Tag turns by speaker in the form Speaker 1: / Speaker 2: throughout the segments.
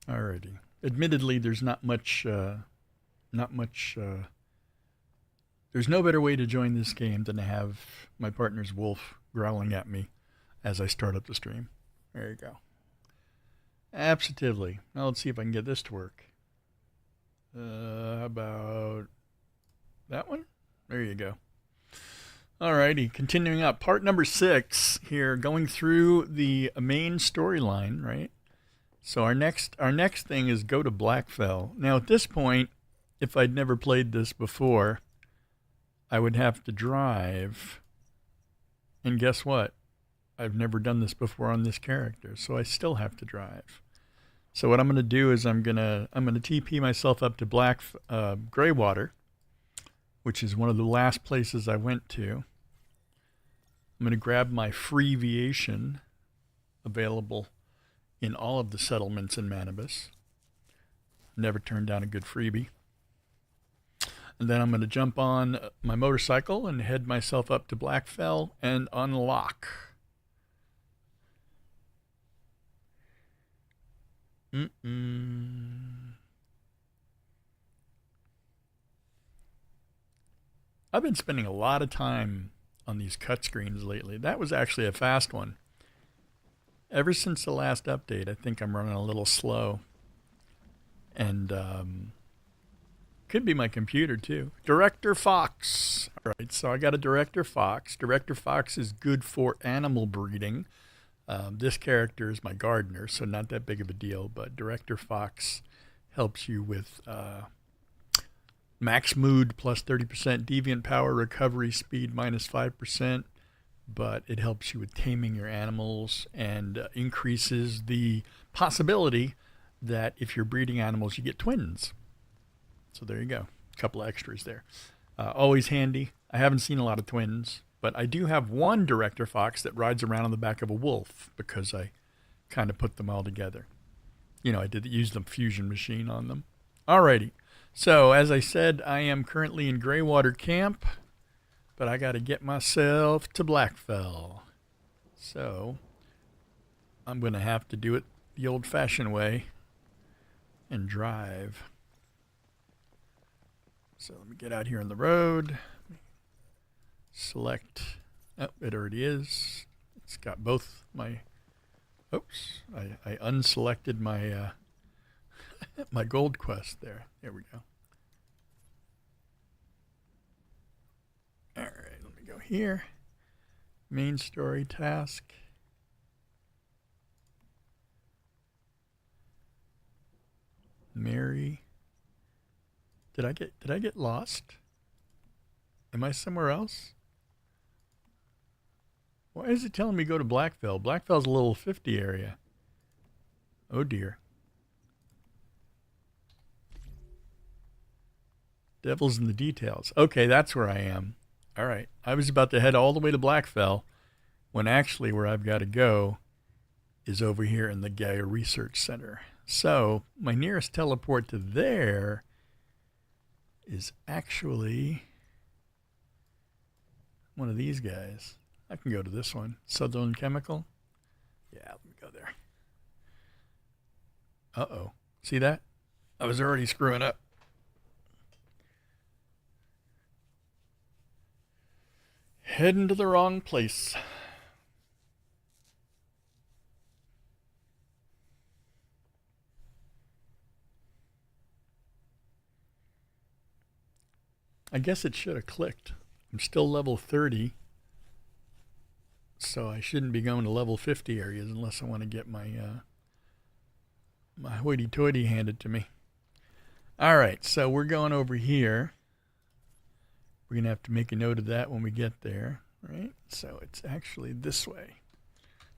Speaker 1: Alrighty. Admittedly, there's not much, there's no better way to join this game than to have my partner's wolf growling at me as I start up the stream. There you go. Absolutely. Now let's see if I can get this to work. How about that one? There you go. Alrighty, continuing up. Part number 6 here, going through the main storyline, right? So our next thing is go to Blackfell. Now at this point, if I'd never played this before, I would have to drive. And guess what? I've never done this before on this character, so I still have to drive. So what I'm going to do is I'm going to TP myself up to Greywater, which is one of the last places I went to. I'm going to grab my free Viation available in all of the settlements in Manibus. Never turned down a good freebie. And then I'm going to jump on my motorcycle and head myself up to Blackfell and unlock. I've been spending a lot of time on these cut screens lately. That was actually a fast one. Ever since the last update, I think I'm running a little slow. And could be my computer too. Director Fox. All right, so I got a Director Fox. Director Fox is good for animal breeding. This character is my gardener, so not that big of a deal. But Director Fox helps you with max mood plus 30%, deviant power, recovery speed minus 5%. But it helps you with taming your animals and increases the possibility that if you're breeding animals, you get twins. So there you go. A couple of extras there. Always handy. I haven't seen a lot of twins, but I do have one Director Fox that rides around on the back of a wolf because I kind of put them all together. You know, I did use the fusion machine on them. Alrighty. So as I said, I am currently in Greywater Camp, but I got to get myself to Blackfell. So I'm going to have to do it the old-fashioned way and drive. So let me get out here on the road. Select. Oh, it already is. It's got both my. Oops, I unselected my my gold quest there. There we go. All right, let me go here. Main story task. Mary. Did I get lost? Am I somewhere else? Why is it telling me go to Blackfell? Blackfell's a level 50 area. Oh dear. Devil's in the details. Okay, that's where I am. All right. I was about to head all the way to Blackfell when actually where I've got to go is over here in the Gaia Research Center. So my nearest teleport to there is actually one of these guys. I can go to this one. Southern Chemical. Yeah, let me go there. Uh-oh. See that? I was already screwing up. Heading to the wrong place. I guess it should have clicked. I'm still level 30. So I shouldn't be going to level 50 areas unless I want to get my my hoity-toity handed to me. All right, so we're going over here. We're going to have to make a note of that when we get there, right? So it's actually this way.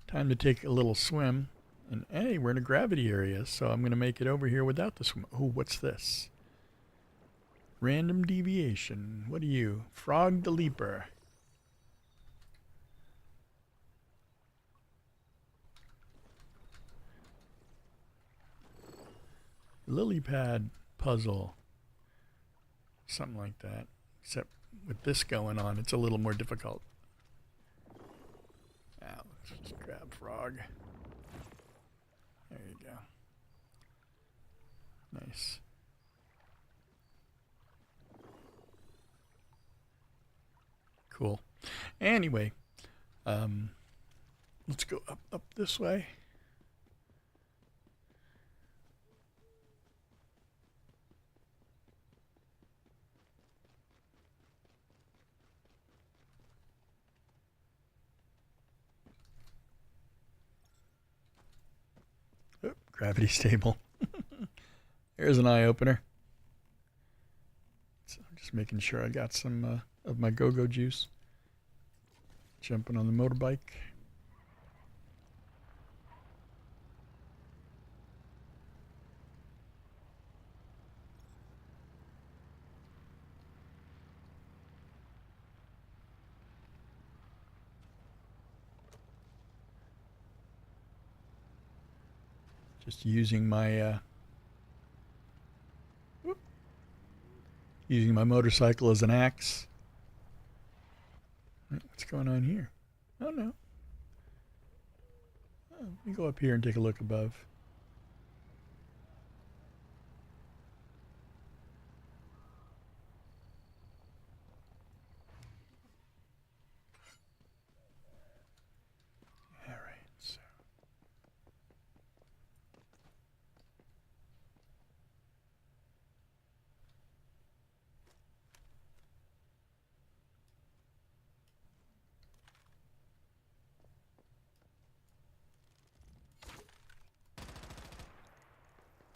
Speaker 1: Time to take a little swim. And hey, we're in a gravity area, so I'm going to make it over here without the swim. Oh, what's this? Random deviation. What are you? Frog the Leaper. Lily pad puzzle. Something like that. Except with this going on, it's a little more difficult. Now, let's just grab frog. There you go. Nice. Cool. Anyway, let's go up this way. Oh, gravity stable. There's an eye opener. So I'm just making sure I got some of my go-go juice. Jumping on the motorbike. Just using my motorcycle as an axe. What's going on here? Oh no. Oh, let me go up here and take a look above. All right. So.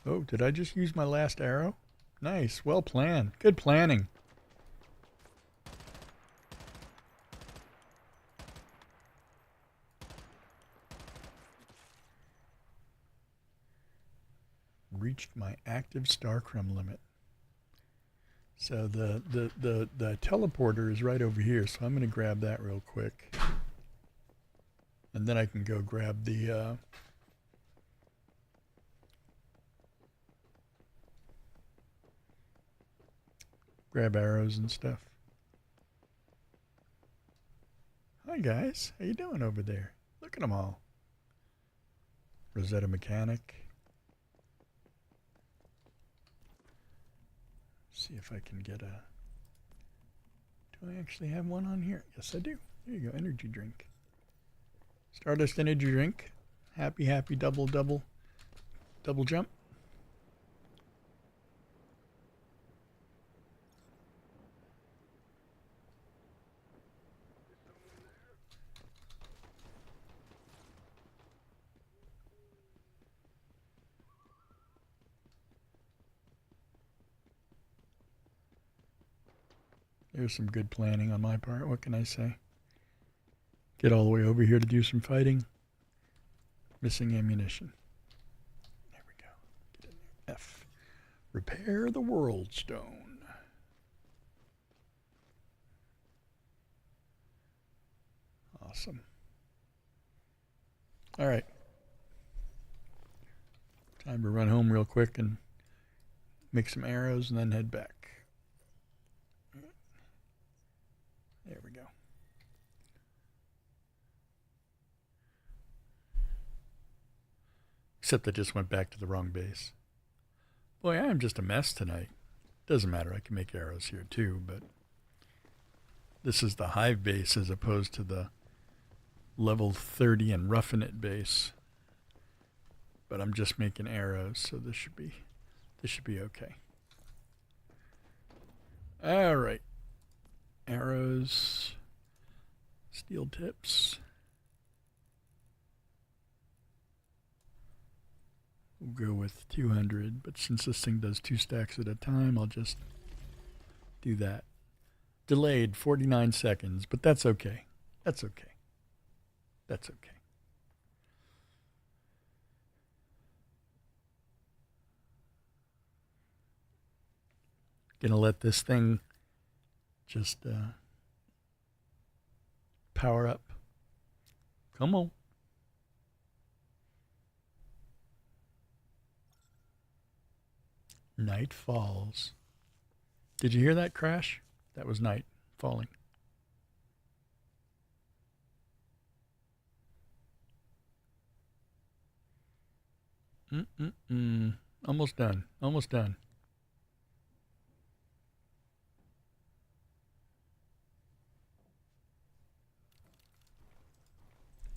Speaker 1: Oh, did I just use my last arrow? Nice. Well planned. Good planning. Reached my active star crumb limit. So the teleporter is right over here, so I'm going to grab that real quick. And then I can go grab the grab arrows and stuff. Hi guys, how you doing over there? Look at them all. Rosetta Mechanic. See if I can get a... Do I actually have one on here? Yes, I do. There you go, energy drink. Stardust energy drink. Happy, double jump. There's some good planning on my part. What can I say? Get all the way over here to do some fighting. Missing ammunition. There we go. Get in there. F. Repair the world stone. Awesome. All right. Time to run home real quick and make some arrows and then head back. There we go. Except I just went back to the wrong base. Boy, I am just a mess tonight. Doesn't matter, I can make arrows here too, but this is the hive base as opposed to the level 30 and roughing it base. But I'm just making arrows, so this should be okay. All right. Arrows, steel tips. We'll go with 200, but since this thing does 2 stacks at a time, I'll just do that. Delayed 49 seconds, but that's okay. That's okay. That's okay. Gonna let this thing just power up. Come on. Night falls. Did you hear that crash? That was night falling. Almost done. Almost done.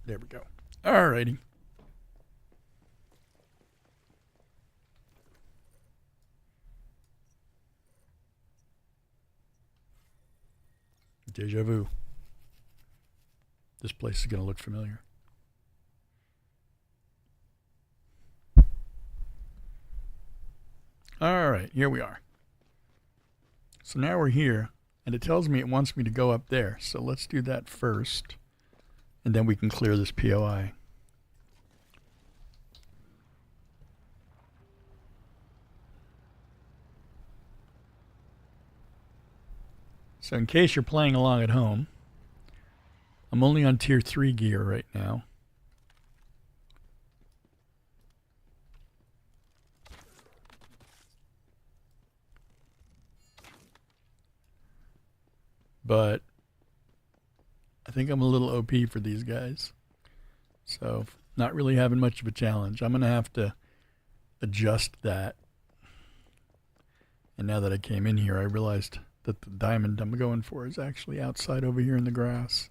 Speaker 1: There we go. Alrighty. Deja vu. This place is going to look familiar. All right, here we are. So now we're here, and it tells me it wants me to go up there. So let's do that first, and then we can clear this POI. So in case you're playing along at home, I'm only on tier 3 gear right now. But I think I'm a little OP for these guys. So not really having much of a challenge. I'm going to have to adjust that. And now that I came in here, I realized that the diamond I'm going for is actually outside over here in the grass.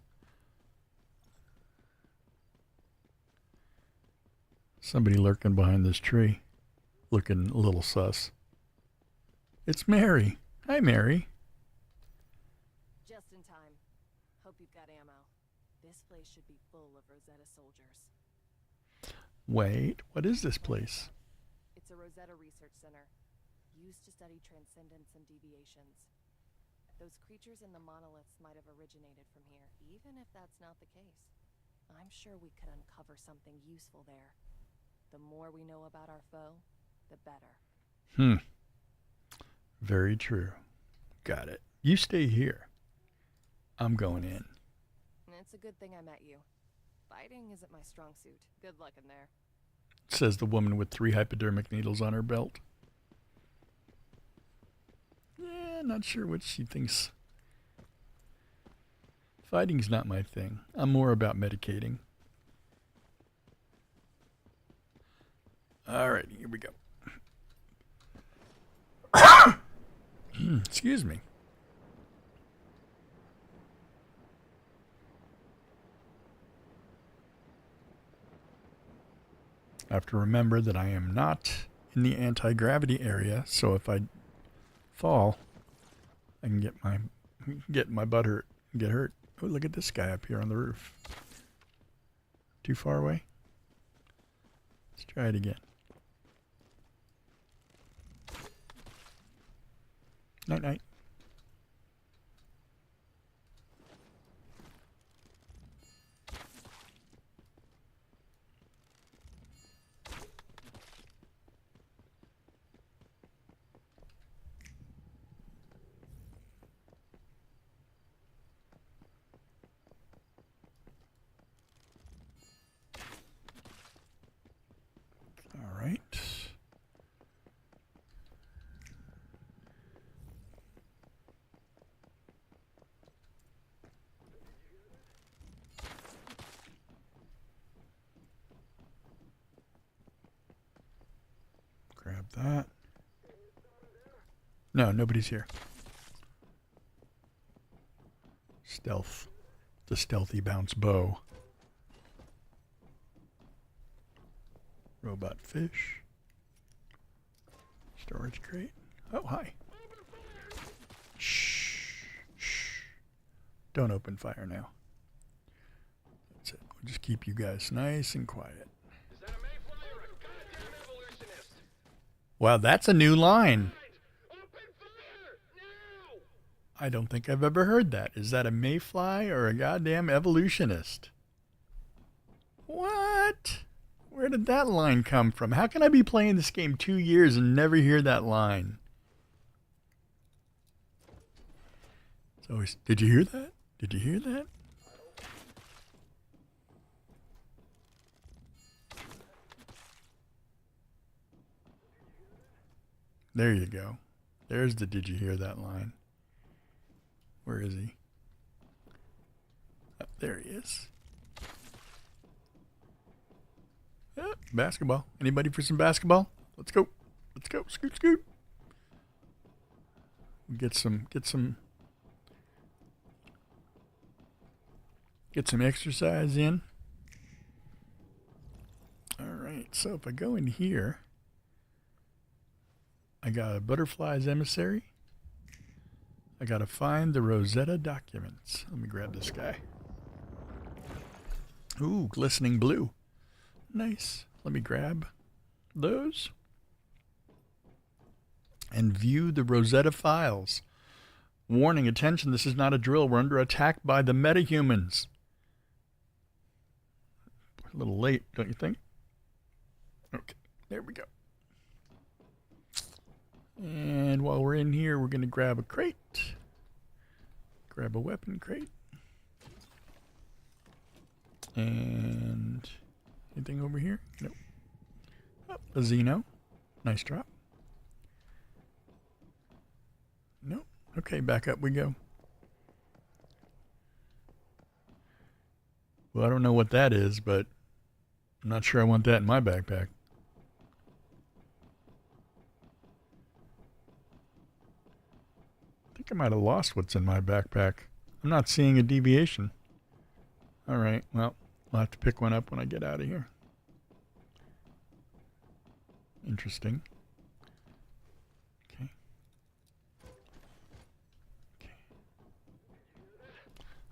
Speaker 1: Somebody lurking behind this tree, looking a little sus. It's Mary. Hi, Mary.
Speaker 2: Just in time. Hope you've got ammo. This place should be full of Rosetta soldiers.
Speaker 1: Wait, what is this place?
Speaker 2: It's a Rosetta research center, used to study transcendence and deviations. Those creatures in the monoliths might have originated from here, even if that's not the case. I'm sure we could uncover something useful there. The more we know about our foe, the better.
Speaker 1: Very true. Got it. You stay here. I'm going in.
Speaker 2: It's a good thing I met you. Fighting isn't my strong suit. Good luck in there.
Speaker 1: Says the woman with 3 hypodermic needles on her belt. Yeah, not sure what she thinks. Fighting's not my thing. I'm more about medicating. Alright, here we go. Excuse me. I have to remember that I am not in the anti-gravity area, so if I fall, I can get my butt hurt and get hurt. Oh, look at this guy up here on the roof. Too far away? Let's try it again. Night night. All right. Grab that. No, nobody's here. Stealth. The stealthy bounce bow. Robot fish. Storage crate. Oh, hi. Shh. Shh. Don't open fire now. That's it. We'll just keep you guys nice and quiet.
Speaker 3: Is that a mayfly or a goddamn evolutionist?
Speaker 1: Wow, that's a new line.
Speaker 3: Open fire! Now!
Speaker 1: I don't think I've ever heard that. Is that a mayfly or a goddamn evolutionist? What? Where did that line come from? How can I be playing this game 2 years and never hear that line? It's always, did you hear that? Did you hear that? There you go. There's the did you hear that line. Where is he? Oh, there he is. Basketball. Anybody for some basketball? Let's go. Let's go. Scoot, scoot. Get some exercise in. All right. So if I go in here, I got a butterfly's emissary. I got to find the Rosetta documents. Let me grab this guy. Ooh, glistening blue. Nice. Let me grab those. And view the Rosetta files. Warning, attention, this is not a drill. We're under attack by the metahumans. A little late, don't you think? Okay, there we go. And while we're in here, we're going to grab a crate. Grab a weapon crate. And anything over here? Nope. Oh, a Xeno. Nice drop. Nope. Okay, back up we go. Well, I don't know what that is, but I'm not sure I want that in my backpack. I think I might have lost what's in my backpack. I'm not seeing a deviation. All right, well, I'll have to pick one up when I get out of here. Interesting. Okay. Okay.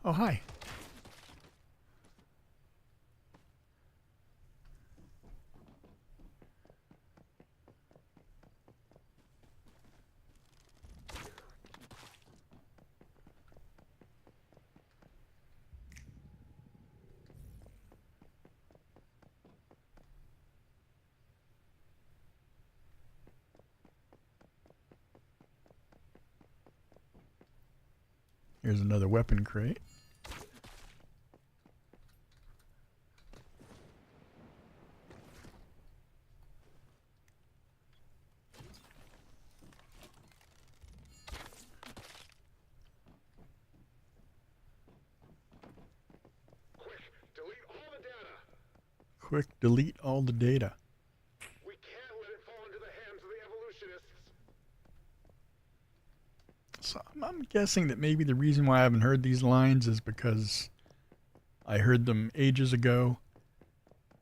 Speaker 1: Oh, hi. Here's another weapon crate. Quick, delete all the data.
Speaker 3: We can't let it fall into the hands of the evolutionists.
Speaker 1: So I'm guessing that maybe the reason why I haven't heard these lines is because I heard them ages ago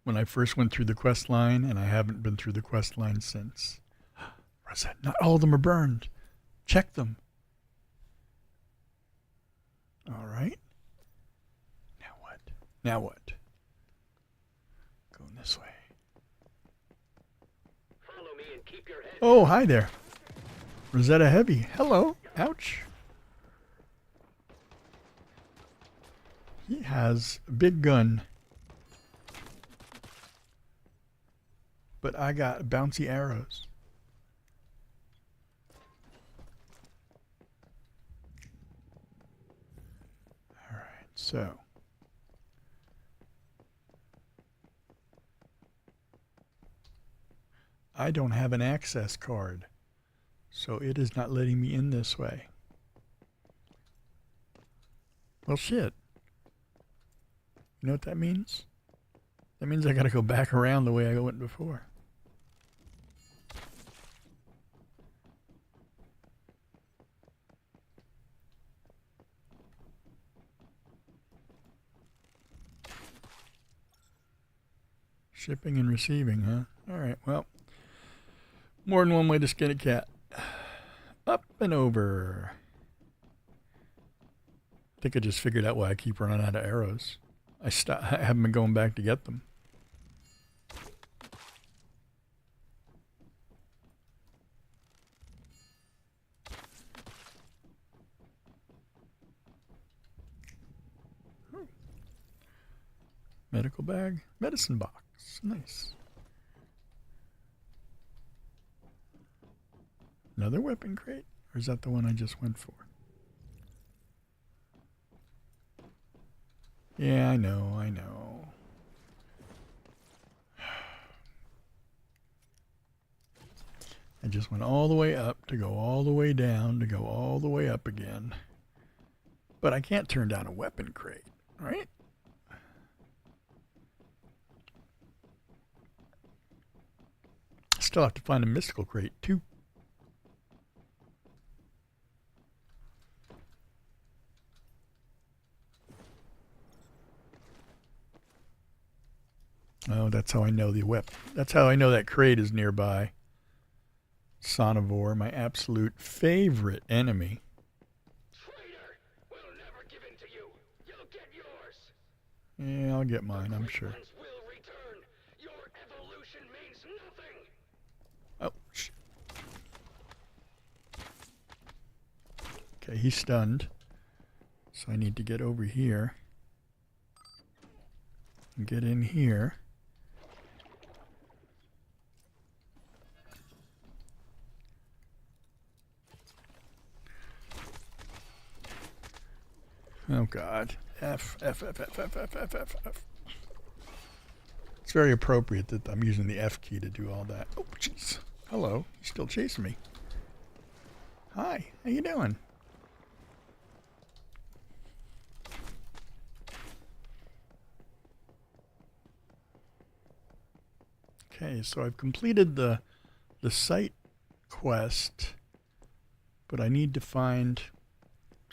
Speaker 1: when I first went through the quest line, and I haven't been through the quest line since. Rosette, not all of them are burned. Check them. All right. Now what? Now what? Going this way.
Speaker 3: Follow me and keep your head.
Speaker 1: Oh, hi there. Rosetta Heavy. Hello. Ouch. He has a big gun. But I got bouncy arrows. All right, so. I don't have an access card, so it is not letting me in this way. Well, shit. You know what that means? That means I gotta go back around the way I went before. Shipping and receiving, huh? Alright, well. More than one way to skin a cat. Up and over. I think I just figured out why I keep running out of arrows. I haven't been going back to get them. Oh. Medical bag, medicine box. Nice. Another weapon crate? Or is that the one I just went for? Yeah, I know. I just went all the way up to go all the way down to go all the way up again. But I can't turn down a weapon crate, right? still have to find a mystical crate, too. Oh, that's how I know the weapon. That's how I know that crate is nearby. Sonivore, my absolute favorite enemy.
Speaker 3: Traitor! We'll never give in to you. You'll get yours.
Speaker 1: Yeah, I'll get mine, I'm sure.
Speaker 3: Questline's will return. Your evolution means nothing.
Speaker 1: Oh, shit. Okay, he's stunned. So I need to get over here. And get in here. Oh God. F. It's very appropriate that I'm using the F key to do all that. Oh, jeez. Hello. You're still chasing me. Hi. How you doing? Okay, so I've completed the site quest, but I need to find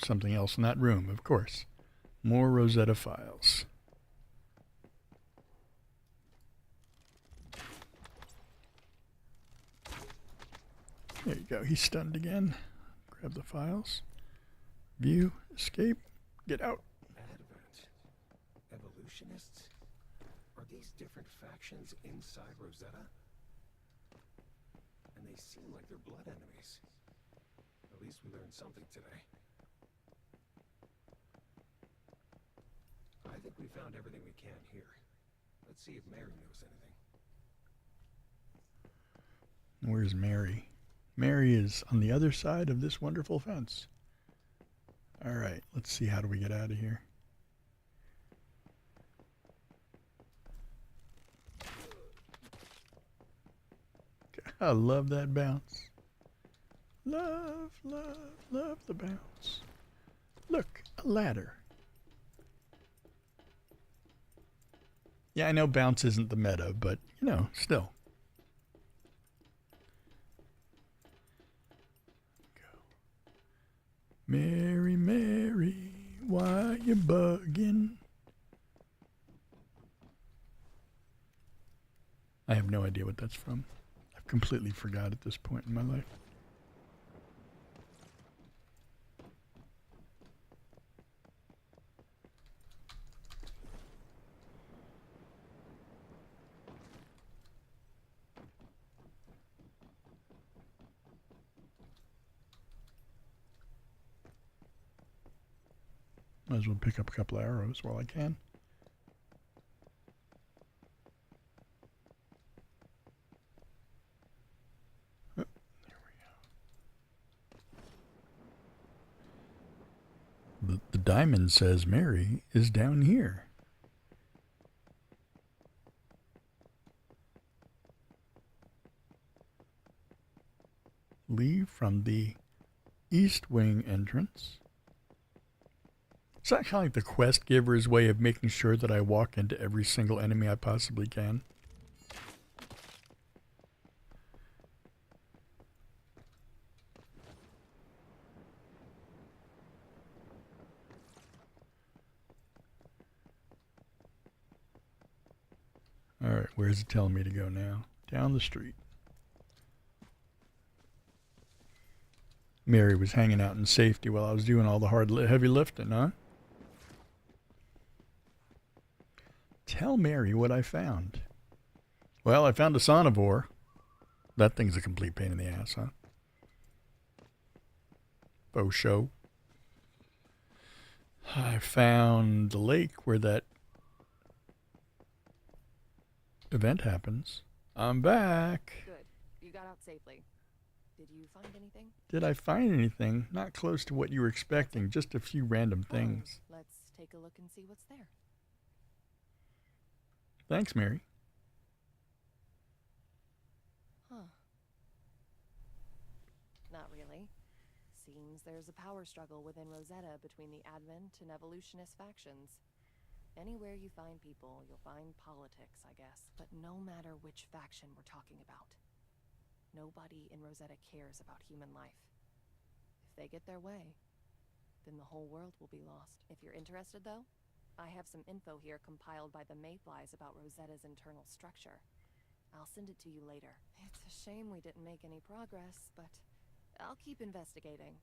Speaker 1: something else in that room, of course. More Rosetta files. There you go. He's stunned again. Grab the files. View. Escape. Get out.
Speaker 4: Advent. Evolutionists? Are these different factions inside Rosetta? And they seem like they're blood enemies. At least we learned something today. I think we found everything we can here. Let's see if Mary knows anything.
Speaker 1: Where's Mary? Mary is on the other side of this wonderful fence. All right, let's see. How do we get out of here? I love that bounce. Love, love, love the bounce. Look, a ladder. Yeah, I know bounce isn't the meta, but, you know, still. Go. Mary, Mary, why you bugging? I have no idea what that's from. I've completely forgot at this point in my life. Might as well pick up a couple of arrows while I can. Oh, there we go. The diamond says Mary is down here. Leave from the east wing entrance. Is that kind of like the quest giver's way of making sure that I walk into every single enemy I possibly can? Alright, where's it telling me to go now? Down the street. Mary was hanging out in safety while I was doing all the heavy lifting, huh? Tell Mary what I found. Well, I found a Sonivore. That thing's a complete pain in the ass, huh? Faux show. I found the lake where that event happens. I'm back.
Speaker 2: Good. You got out safely. Did you find anything?
Speaker 1: Did I find anything? Not close to what you were expecting. Just a few random things.
Speaker 2: Let's take a look and see what's there.
Speaker 1: Thanks, Mary.
Speaker 2: Huh. Not really. Seems there's a power struggle within Rosetta between the Advent and Evolutionist factions. Anywhere you find people, you'll find politics, I guess. But no matter which faction we're talking about, Nobody in Rosetta cares about human life. If they get their way, then the whole world will be lost. If you're interested, though, I have some info here compiled by the Mayflies about Rosetta's internal structure. I'll send it to you later. It's a shame we didn't make any progress, but I'll keep investigating.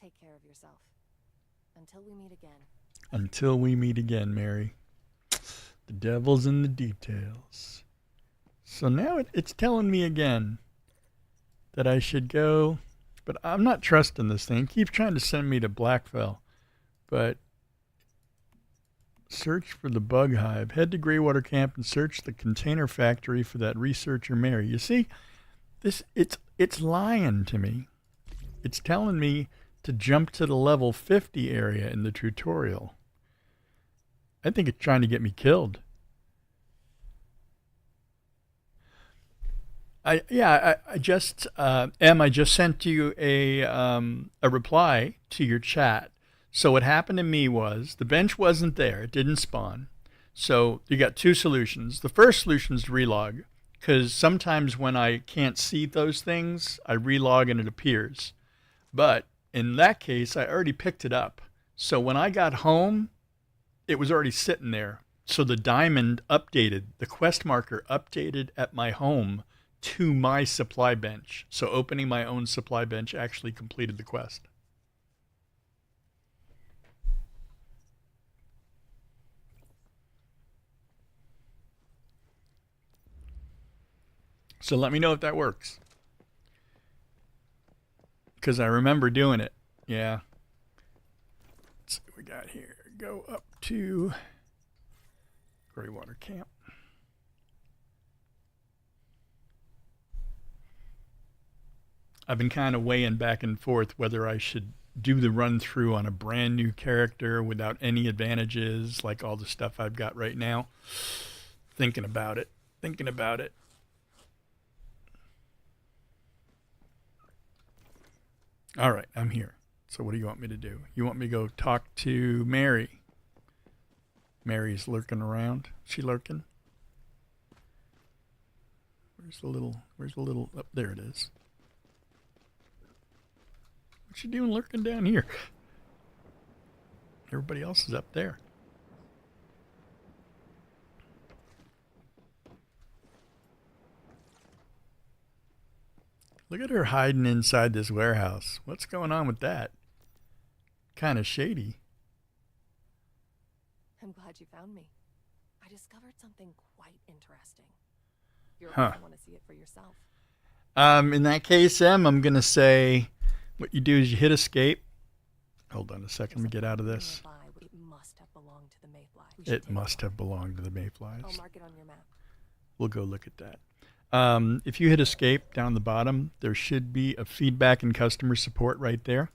Speaker 2: Take care of yourself. Until we meet again.
Speaker 1: Until we meet again, Mary. The devil's in the details. So now it's telling me again that I should go, but I'm not trusting this thing. It keeps trying to send me to Blackfell, but search for the bug hive. Head to Greywater Camp and search the container factory for that researcher Mary. You see, it's lying to me. It's telling me to jump to the level 50 area in the tutorial. I think it's trying to get me killed. I just I just sent you a reply to your chat. So what happened to me was the bench wasn't there; it didn't spawn. So you got two solutions. The first solution is to relog, because sometimes when I can't see those things, I relog and it appears. But in that case, I already picked it up. So when I got home, it was already sitting there. So the diamond updated, the quest marker updated at my home to my supply bench. So opening my own supply bench actually completed the quest. So let me know if that works. Because I remember doing it. Yeah. Let's see what we got here. Go up to Greywater Camp. I've been kind of weighing back and forth whether I should do the run through on a brand new character without any advantages, like all the stuff I've got right now. Thinking about it. All right, I'm here. So what do you want me to do? You want me to go talk to Mary? Mary's lurking around. She lurking? Where's the little, oh, there it is. What's she doing lurking down here? Everybody else is up there. Look at her hiding inside this warehouse. What's going on with that? Kind of shady.
Speaker 2: I'm glad you found me. I discovered something quite interesting. You're
Speaker 1: Huh.
Speaker 2: going to want to see it for yourself.
Speaker 1: In that case, I'm going to say what you do is you hit escape. Hold on a second. Let me get out of this.
Speaker 2: It must have belonged to the Mayfly.
Speaker 1: It must have belonged to the Mayflies.
Speaker 2: I'll mark it on your map.
Speaker 1: We'll go look at that. If you hit escape down the bottom, there should be a feedback and customer support right there.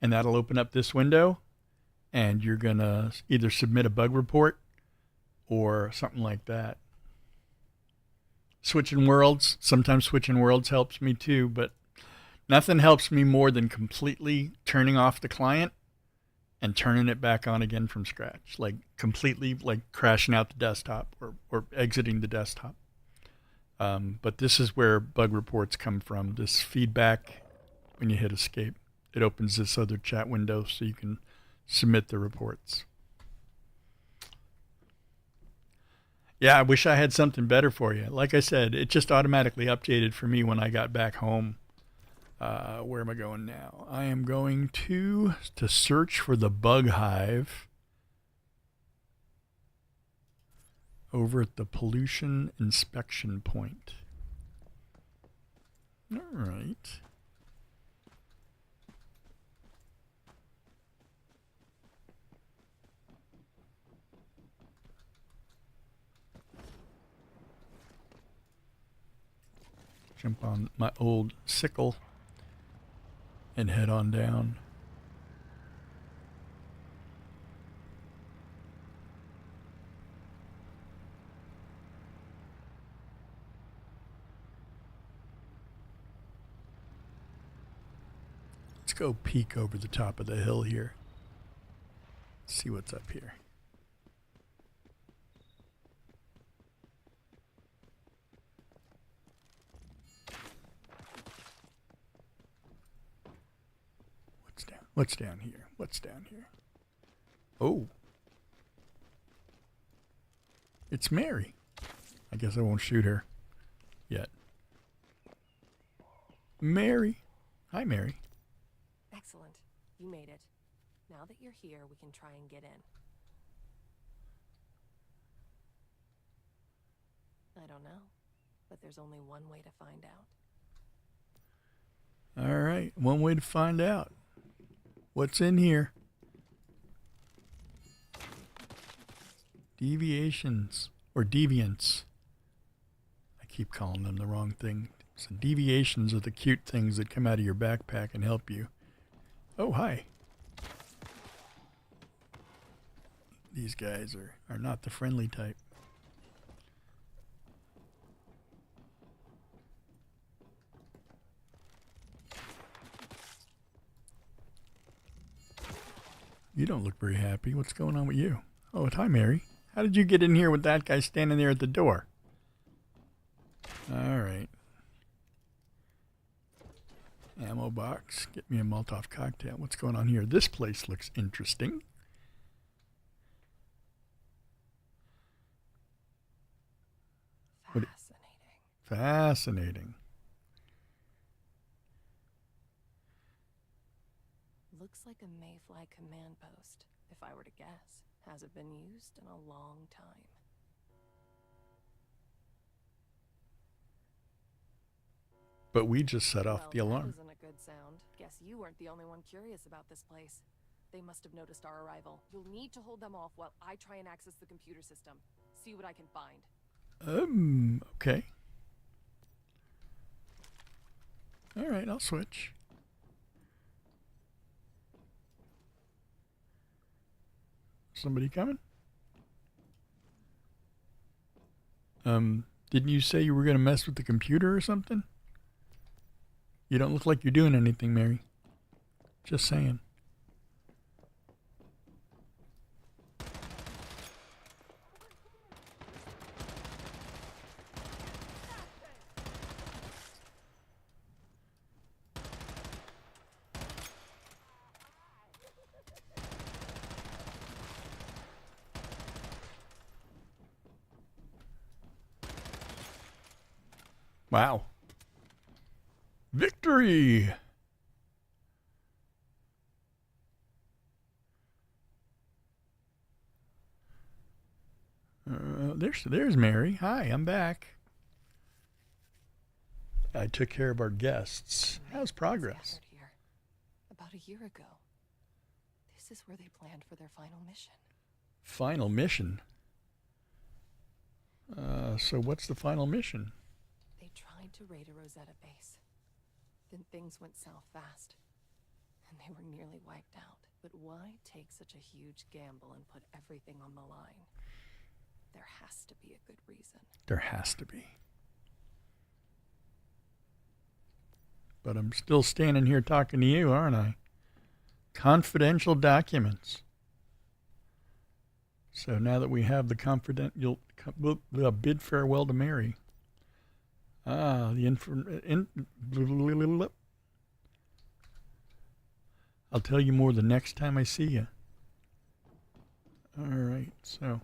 Speaker 1: And that'll open up this window. And you're going to either submit a bug report or something like that. Switching worlds. Sometimes switching worlds helps me too, but nothing helps me more than completely turning off the client and turning it back on again from scratch. Like completely like crashing out the desktop or exiting the desktop. But this is where bug reports come from. This feedback when you hit escape. It opens this other chat window so you can submit the reports. Yeah, I wish I had something better for you. Like I said, it just automatically updated for me when I got back home. Where am I going now? I am going to search for the bug hive over at the pollution inspection point. All right. Jump on my old sickle and head on down. Let's go peek over the top of the hill here. See what's up here. What's down here? What's down here? Oh. It's Mary. I guess I won't shoot her yet. Mary. Hi, Mary.
Speaker 2: Excellent. You made it. Now that you're here, we can try and get in. I don't know, but there's only one way to find out.
Speaker 1: All right. One way to find out. What's in here? Deviations. Or deviants. I keep calling them the wrong thing. So deviations are the cute things that come out of your backpack and help you. Oh, hi. These guys are not the friendly type. You don't look very happy. What's going on with you? Oh, hi, Mary. How did you get in here with that guy standing there at the door? All right. Ammo box. Get me a Molotov cocktail. What's going on here? This place looks interesting. Fascinating.
Speaker 2: Looks like a mayfly command post, if I were to guess. Hasn't been used in a long time.
Speaker 1: But we just set off the alarm.
Speaker 2: That wasn't a good sound. Guess you weren't the only one curious about this place. They must have noticed our arrival. You'll need to hold them off while I try and access the computer system. See what I can find.
Speaker 1: Okay. All right, I'll switch. Somebody coming? Didn't you say you were going to mess with the computer or something? You don't look like you're doing anything, Mary. Just saying. Wow. Victory! There's Mary. Hi, I'm back. I took care of our guests. How's progress?
Speaker 2: Here about a year ago. This is where they planned for their final mission.
Speaker 1: Final mission? So what's the final mission?
Speaker 2: They tried to raid a Rosetta base. Then things went south fast, and they were nearly wiped out. But why take such a huge gamble and put everything on the line? There has to be a good reason.
Speaker 1: There has to be. But I'm still standing here talking to you, aren't I? Confidential documents. So now that we have the confidential, we'll bid farewell to Mary. Ah, I'll tell you more the next time I see you. All right, so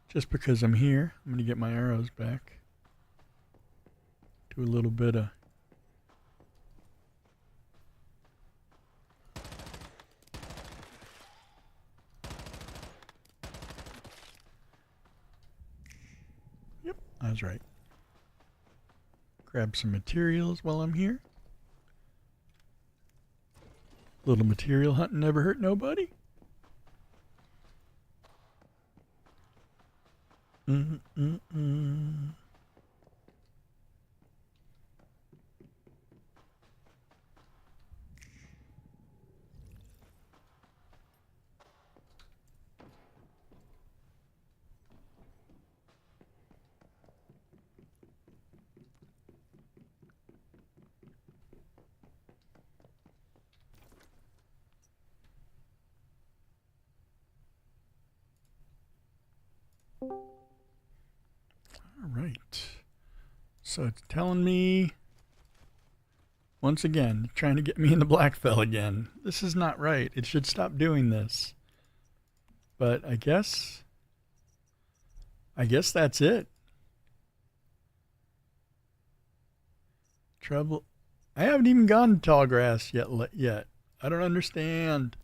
Speaker 1: just because I'm here, I'm going to get my arrows back. Do a little bit of Yep, I was right. Grab some materials while I'm here. Little material hunting never hurt nobody. All right. So it's telling me Once again, trying to get me in the Blackfell again. This is not right. It should stop doing this. But I guess that's it. Trouble. I haven't even gone to tall grass yet. I don't understand.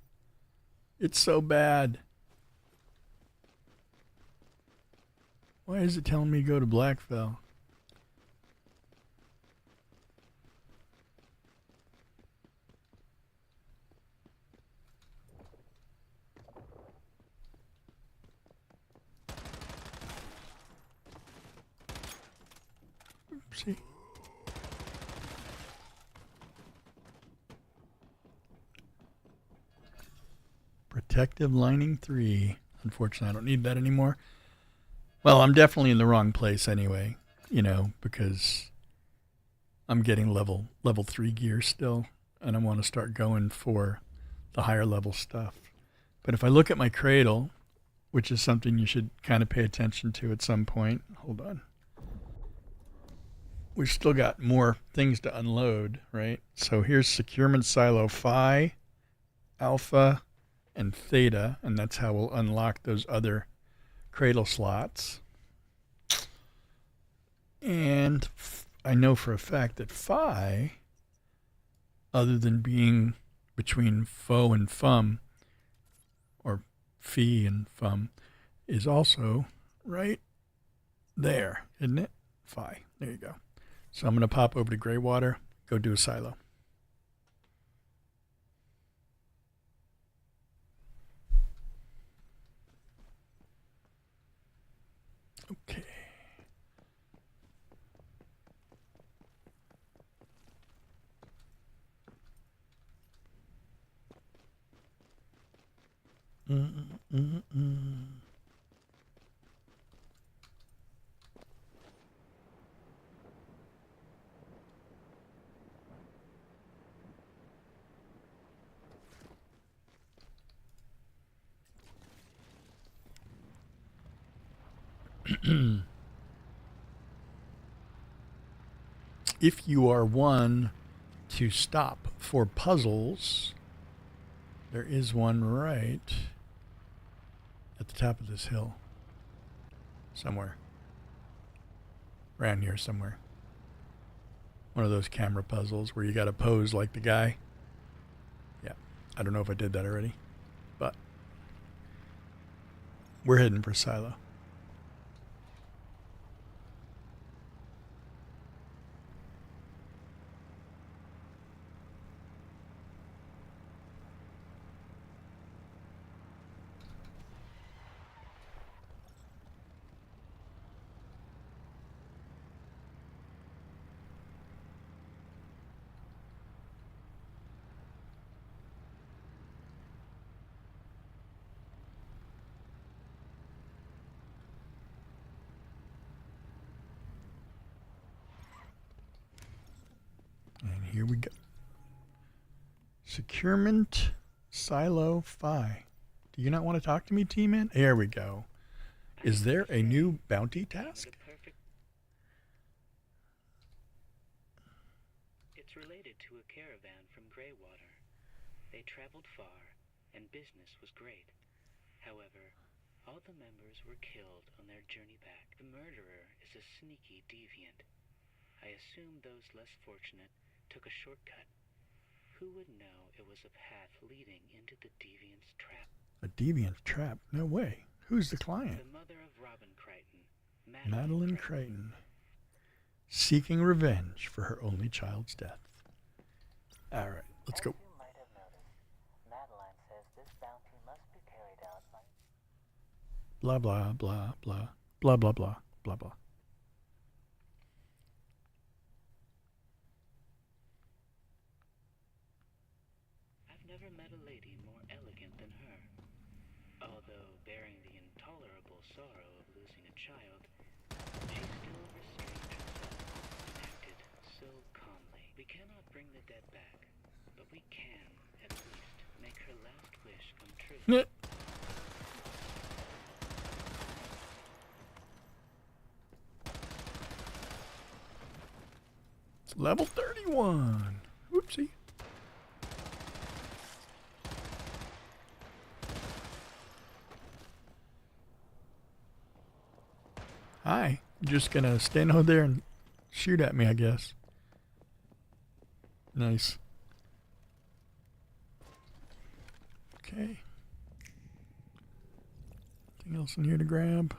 Speaker 1: It's so bad. Why is it telling me to go to Blackfell? Oopsie. Protective lining 3. Unfortunately, I don't need that anymore. Well, I'm definitely in the wrong place anyway, because I'm getting level 3 gear still, and I want to start going for the higher level stuff. But if I look at my cradle, which is something you should kind of pay attention to at some point. Hold on. We've still got more things to unload, right? So here's Securement Silo Phi, Alpha, and Theta, and that's how we'll unlock those other cradle slots. And I know for a fact that Phi, other than being between Foe and Fum, or Phi and Fum, is also right there, isn't it? Phi. There you go. So I'm going to pop over to Greywater, go do a silo. Okay. If you are one to stop for puzzles, there is one right at the top of this hill. Somewhere. Around here somewhere. One of those camera puzzles where you got to pose like the guy. Yeah, I don't know if I did that already, but we're heading for Silo. And here we go. Securement Silo Phi. Do you not want to talk to me, T-Man? Here we go. Is there a new bounty task?
Speaker 5: It's related to a caravan from Greywater. They traveled far, and business was great. However, all the members were killed on their journey back. The murderer is a sneaky deviant. I assume those less fortunate took a shortcut. Who would know it was a path leading into the deviant's trap?
Speaker 1: A deviant trap? No way. Who's the client?
Speaker 5: The mother of Robin Crichton,
Speaker 1: Madeline Crichton. Seeking revenge for her only child's death. All right, let's go.
Speaker 6: As you might have noticed, Madeline says this bounty must be carried out by...
Speaker 1: Blah, blah, blah, blah, blah, blah, blah, blah, blah.
Speaker 5: I've never met a lady more elegant than her. Although bearing the intolerable sorrow of losing a child, she still restrained herself and acted so calmly. We cannot bring the dead back, but we can, at least, make her last wish come true.
Speaker 1: Level 31. Whoopsie. Hi. You're just gonna stand over there and shoot at me, I guess. Nice. Okay. Anything else in here to grab?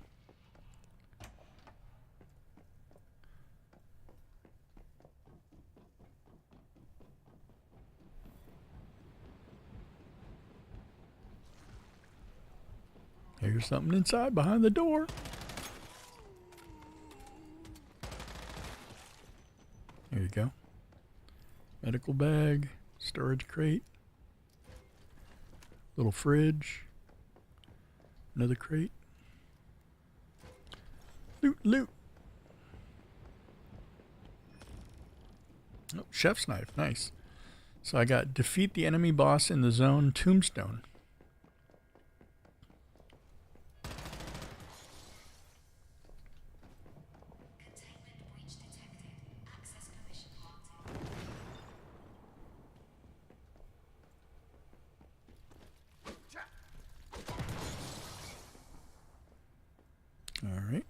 Speaker 1: Here's something inside behind the door. There you go. Medical bag, storage crate, little fridge, another crate. Loot, loot. Oh, chef's knife, nice. So I got defeat the enemy boss in the zone tombstone. All right.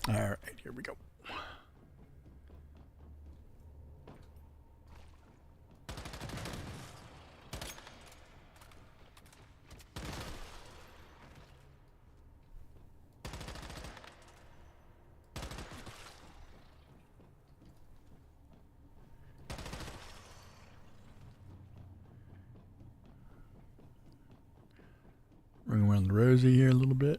Speaker 1: All right, here we go. Ring around the rosy here a little bit.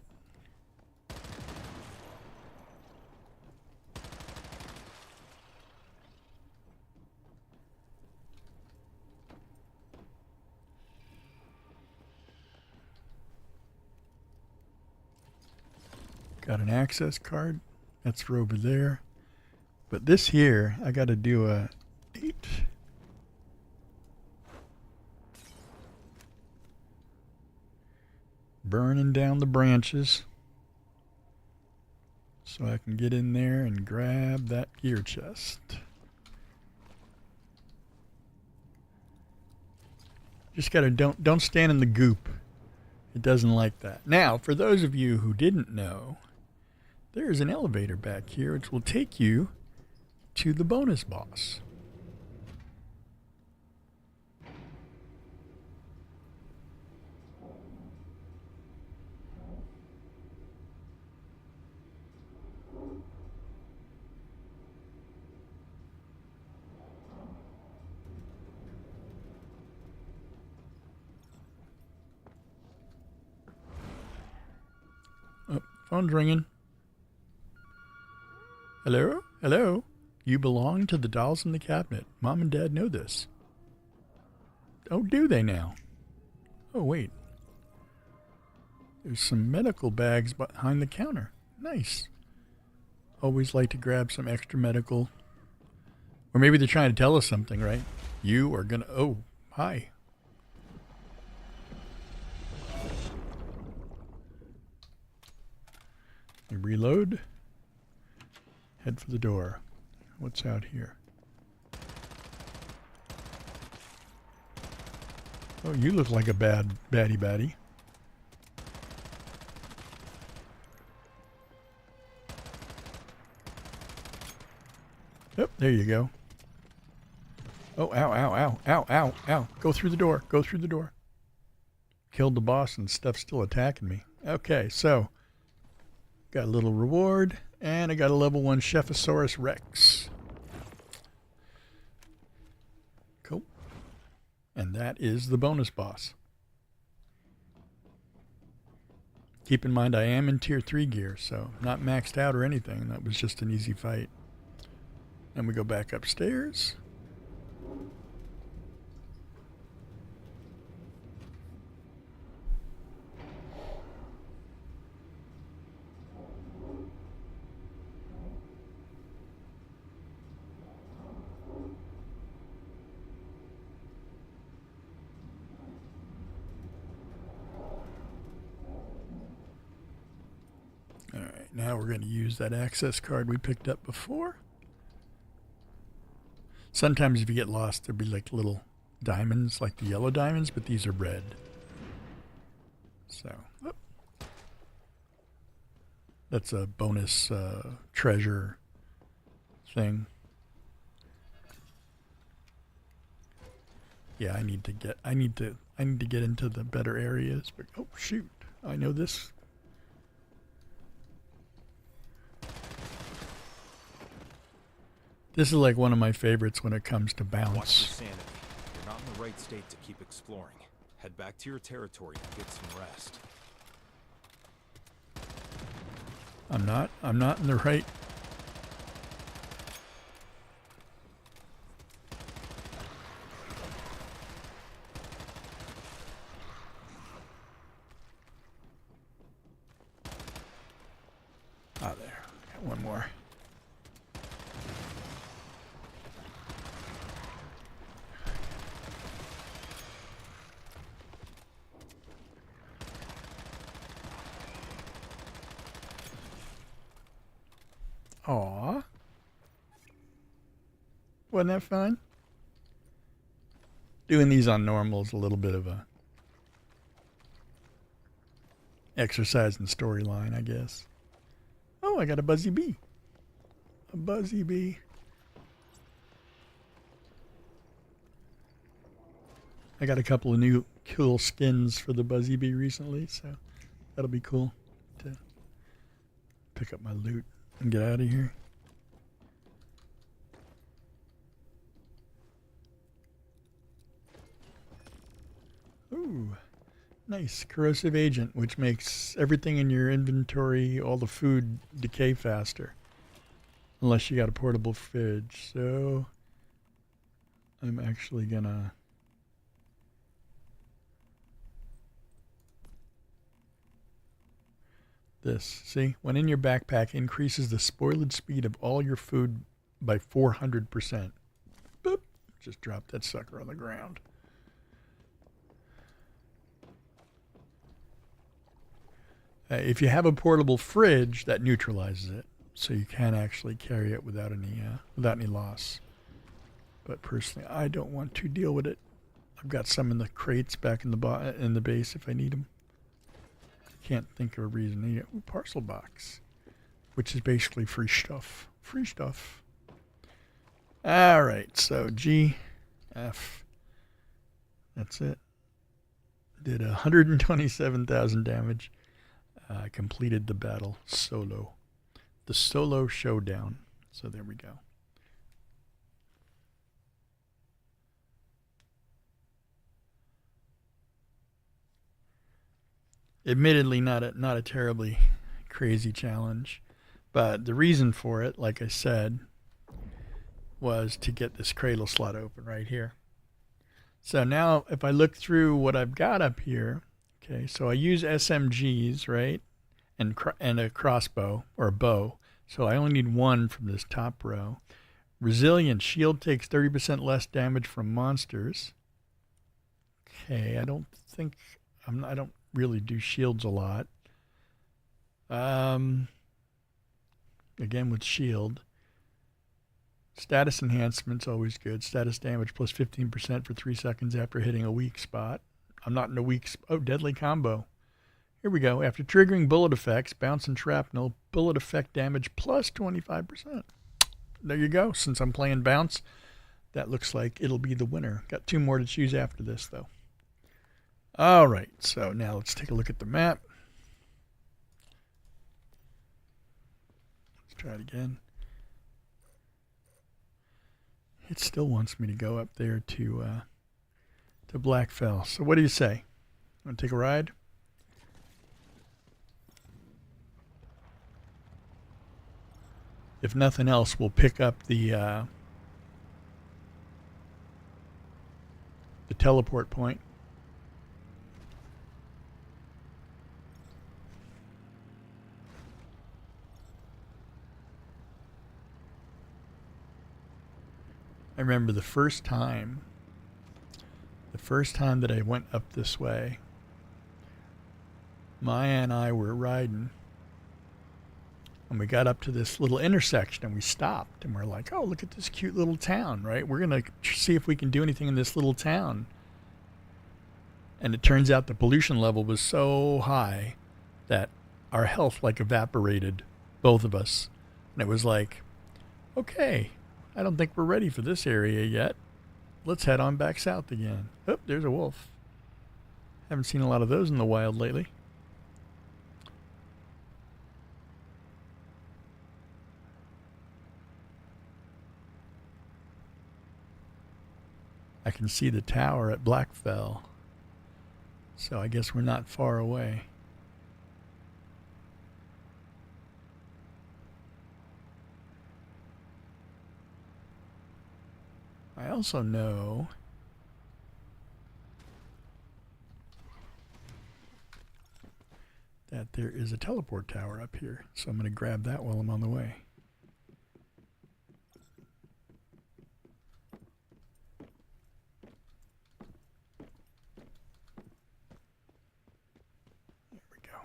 Speaker 1: Got an access card. That's for over there. But this here, I got to do a 8. Burning down the branches so I can get in there and grab that gear chest. Just gotta don't stand in the goop. It doesn't like that. Now, for those of you who didn't know, there is an elevator back here which will take you to the bonus boss. Oh, phone's ringing. Hello? Hello? You belong to the dolls in the cabinet. Mom and Dad know this. Oh, do they now? Oh, wait. There's some medical bags behind the counter. Nice. Always like to grab some extra medical. Or maybe they're trying to tell us something, right? You are gonna... Oh, hi. Reload. Head for the door. What's out here? Oh, you look like a baddie. Oh, there you go. Oh, ow. Go through the door. Killed the boss and stuff's still attacking me. Okay, so got a little reward, and I got a level 1 Chephosaurus Rex. Cool. And that is the bonus boss. Keep in mind I am in tier 3 gear, so not maxed out or anything. That was just an easy fight. And we go back upstairs. now we're going to use that access card we picked up before. Sometimes if you get lost, there'll be like little diamonds, like the yellow diamonds, but these are red. So, whoop. That's a bonus treasure thing. Yeah, I need to get into the better areas. But oh shoot, I know this. This is like one of my favorites when it comes to
Speaker 4: Watch your
Speaker 1: bounce.
Speaker 4: sanity. You're not in the right state to keep exploring. Head back to your territory and get some rest.
Speaker 1: I'm not in the right. Ah, there. Got one more. Aw. Wasn't that fun? Doing these on normal is a little bit of a exercise in storyline, I guess. Oh, I got a buzzy bee. A buzzy bee. I got a couple of new cool skins for the buzzy bee recently, so that'll be cool to pick up my loot and get out of here. Ooh, nice. Corrosive agent, which makes everything in your inventory, all the food, decay faster. Unless you got a portable fridge. So I'm actually gonna... This, see? When in your backpack, increases the spoilage speed of all your food by 400%. Boop. Just drop that sucker on the ground. If you have a portable fridge, that neutralizes it. So you can actually carry it without any loss. But personally, I don't want to deal with it. I've got some in the crates back in the base if I need them. Can't think of a reason. Ooh, parcel box, which is basically free stuff. Free stuff. All right, so G, F. That's it. Did 127,000 damage. Completed the battle solo. The solo showdown. So there we go. Admittedly, not a terribly crazy challenge, but the reason for it, like I said, was to get this cradle slot open right here. So now, if I look through what I've got up here, okay, so I use SMGs, right, and a crossbow or a bow. So I only need one from this top row. Resilient shield takes 30% less damage from monsters. Okay, I don't really do shields a lot. Again with shield. Status enhancement's always good. Status damage plus 15% for 3 seconds after hitting a weak spot. I'm not in a weak spot. Oh, deadly combo. Here we go. After triggering bullet effects, bounce and shrapnel, bullet effect damage plus 25%. There you go. Since I'm playing bounce, that looks like it'll be the winner. Got 2 more to choose after this, though. All right, so now let's take a look at the map. Let's try it again. It still wants me to go up there to Blackfell. So what do you say? Want to take a ride? If nothing else, we'll pick up the teleport point. I remember the first time that I went up this way, Maya and I were riding, And we got up to this little intersection and we stopped and we're like, oh, look at this cute little town, right? We're going to see if we can do anything in this little town. And it turns out the pollution level was so high that our health like evaporated, both of us. And it was like, okay, I don't think we're ready for this area yet. Let's head on back south again. Oh, there's a wolf. Haven't seen a lot of those in the wild lately. I can see the tower at Blackfell. So I guess we're not far away. I also know that there is a teleport tower up here, so I'm going to grab that while I'm on the way. There we go.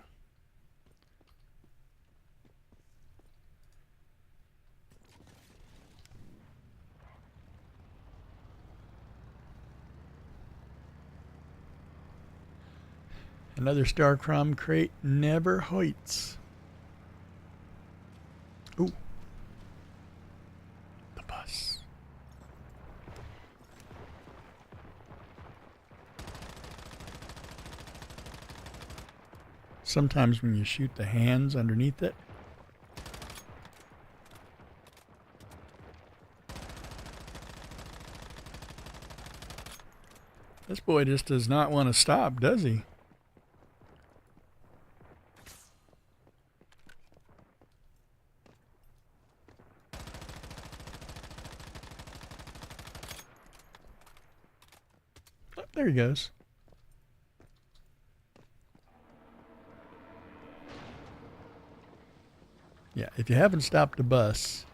Speaker 1: Another Starcrom crate never hoits. Ooh. The bus. Sometimes when you shoot the hands underneath it, this boy just does not want to stop, does he? Oh, there he goes. Yeah, if you haven't stopped a bus,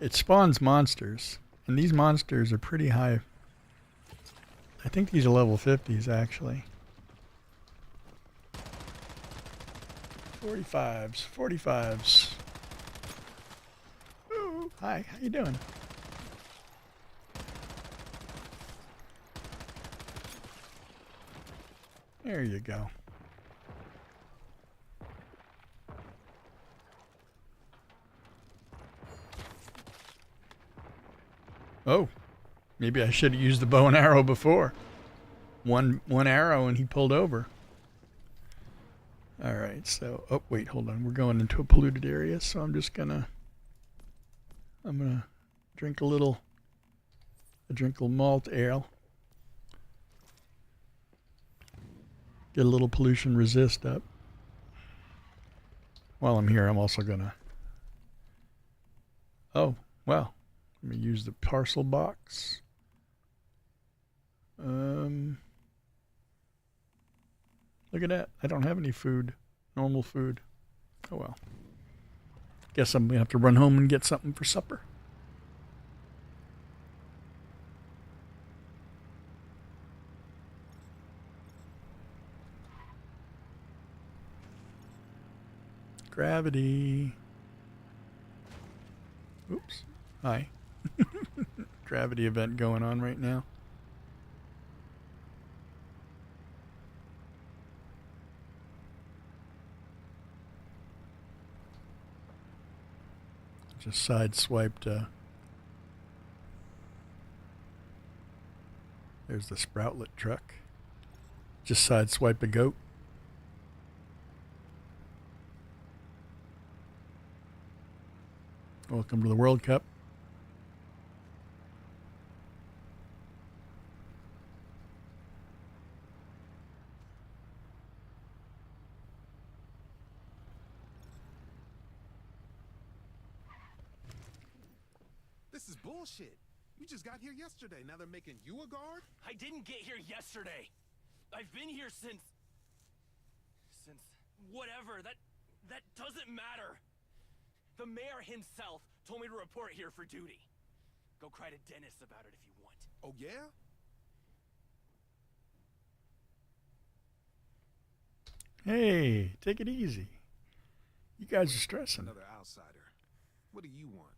Speaker 1: it spawns monsters. And these monsters are pretty high. I think these are level 50s, actually. 45s, 45s. Ooh, hi, how you doing? There you go. Oh, maybe I should have used the bow and arrow before. One arrow and he pulled over. All right, so, oh, wait, hold on. We're going into a polluted area, so I'm gonna drink a little malt ale. Get a little pollution resist up. While I'm here, I'm also gonna, oh, well, let me use the parcel box. Look at that. I don't have any food. Normal food. Oh well. Guess I'm going to have to run home and get something for supper. Gravity. Oops. Hi. Gravity event going on right now. Just sideswiped. There's the Sproutlet truck. Just sideswiped a goat. Welcome to the World Cup.
Speaker 7: This is bullshit. You just got here yesterday. Now they're making you a guard?
Speaker 8: I didn't get here yesterday. I've been here since whatever. That doesn't matter. The mayor himself told me to report here for duty. Go cry to Dennis about it if you want.
Speaker 7: Oh, yeah?
Speaker 1: Hey, take it easy. You guys are stressing.
Speaker 7: Another outsider. What do you want?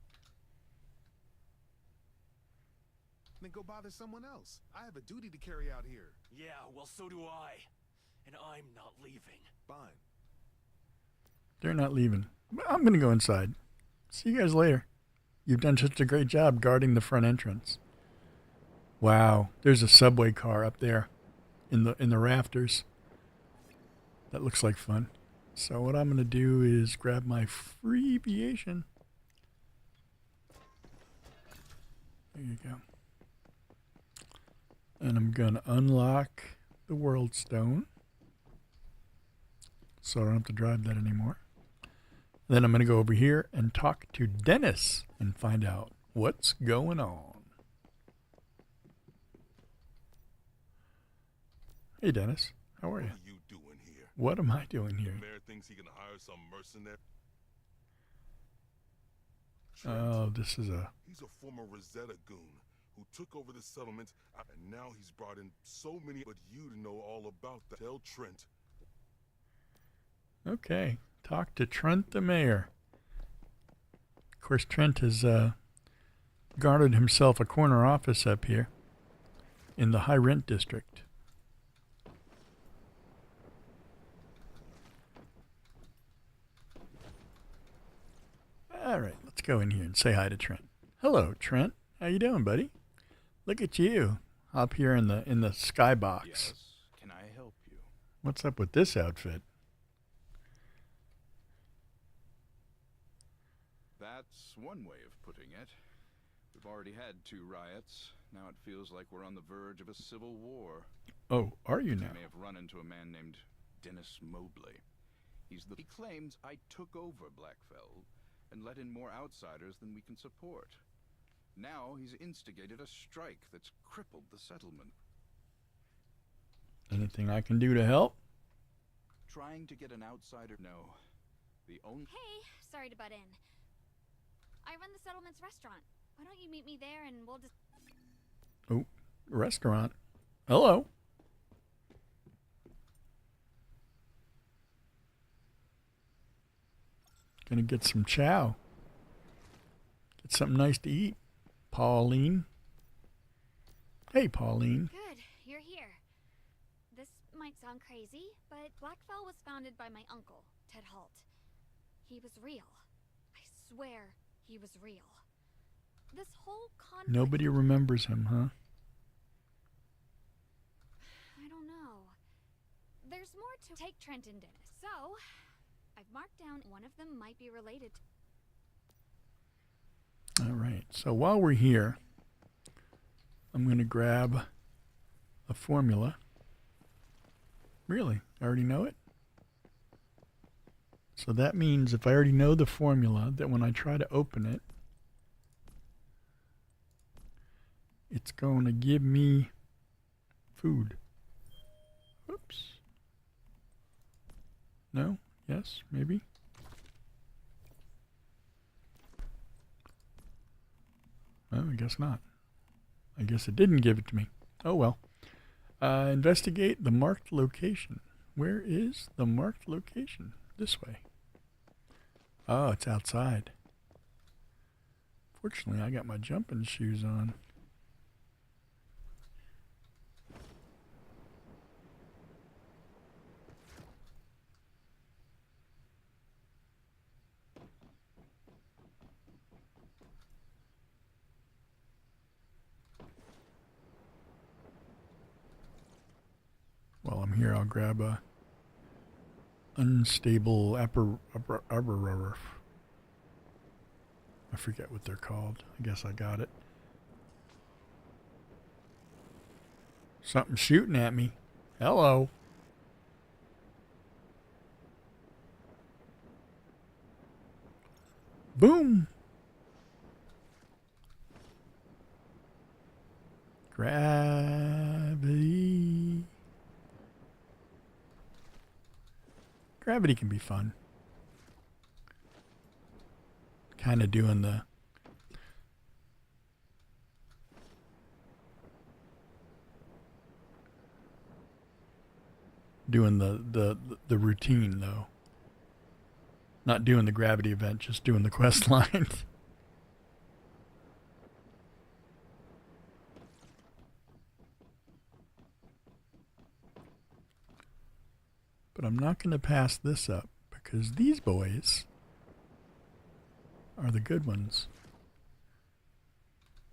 Speaker 7: Then go bother someone else. I have a duty to carry out here.
Speaker 8: Yeah, well, so do I. And I'm not leaving.
Speaker 7: Fine.
Speaker 1: They're not leaving. I'm going to go inside. See you guys later. You've done such a great job guarding the front entrance. Wow, there's a subway car up there in the rafters. That looks like fun. So what I'm going to do is grab my free aviation. There you go. And I'm going to unlock the World Stone. So I don't have to drive that anymore. Then I'm going to go over here and talk to Dennis and find out what's going on. Hey, Dennis. How are you?
Speaker 9: What are you doing here?
Speaker 1: What am I doing here?
Speaker 9: The mayor thinks he can hire some mercenary.
Speaker 1: Oh, this is a...
Speaker 9: He's a former Rosetta goon who took over the settlement, and now he's brought in so many. But you to know all about that. Tell Trent.
Speaker 1: Okay. Talk to Trent the mayor. Of course, Trent has garnered himself a corner office up here in the high rent district. All right, let's go in here and say hi to Trent. Hello, Trent. How you doing, buddy? Look at you up here in the skybox.
Speaker 4: Yes. Can I help you?
Speaker 1: What's up with this outfit?
Speaker 10: That's one way of putting it. We've already had 2 riots. Now it feels like we're on the verge of a civil war.
Speaker 1: Oh, are you
Speaker 10: You
Speaker 1: now?
Speaker 10: may have run into a man named Dennis Mobley. He claims I took over Blackfell and let in more outsiders than we can support. Now he's instigated a strike that's crippled the settlement.
Speaker 1: Anything I can do to help?
Speaker 10: Trying to get an outsider? No. The only...
Speaker 11: Hey, sorry to butt in. I run the settlement's restaurant. Why don't you meet me there and we'll just...
Speaker 1: Oh, restaurant. Hello. Gonna get some chow. Get something nice to eat. Pauline. Hey, Pauline.
Speaker 11: Good, you're here. This might sound crazy, but Blackfell was founded by my uncle, Ted Holt. He was real. I swear he was real. This whole conflict...
Speaker 1: Nobody remembers him, huh?
Speaker 11: I don't know. There's more to take Trent and Dennis. So, I've marked down one of them might be related to...
Speaker 1: All right. So while we're here, I'm going to grab a formula. Really? I already know it? So that means if I already know the formula, that when I try to open it, it's going to give me food. Oops. No? Yes? Maybe? Well, I guess not. I guess it didn't give it to me. Oh well. Investigate the marked location. Where is the marked location? This way. Oh, it's outside. Fortunately, I got my jumping shoes on. While I'm here, I'll grab a unstable arbor. I forget what they're called. I guess I got it. Something shooting at me. Hello. Boom. Gravity. Gravity can be fun. Kind of doing the routine though. Not doing the gravity event, just doing the quest line. But I'm not going to pass this up because these boys are the good ones.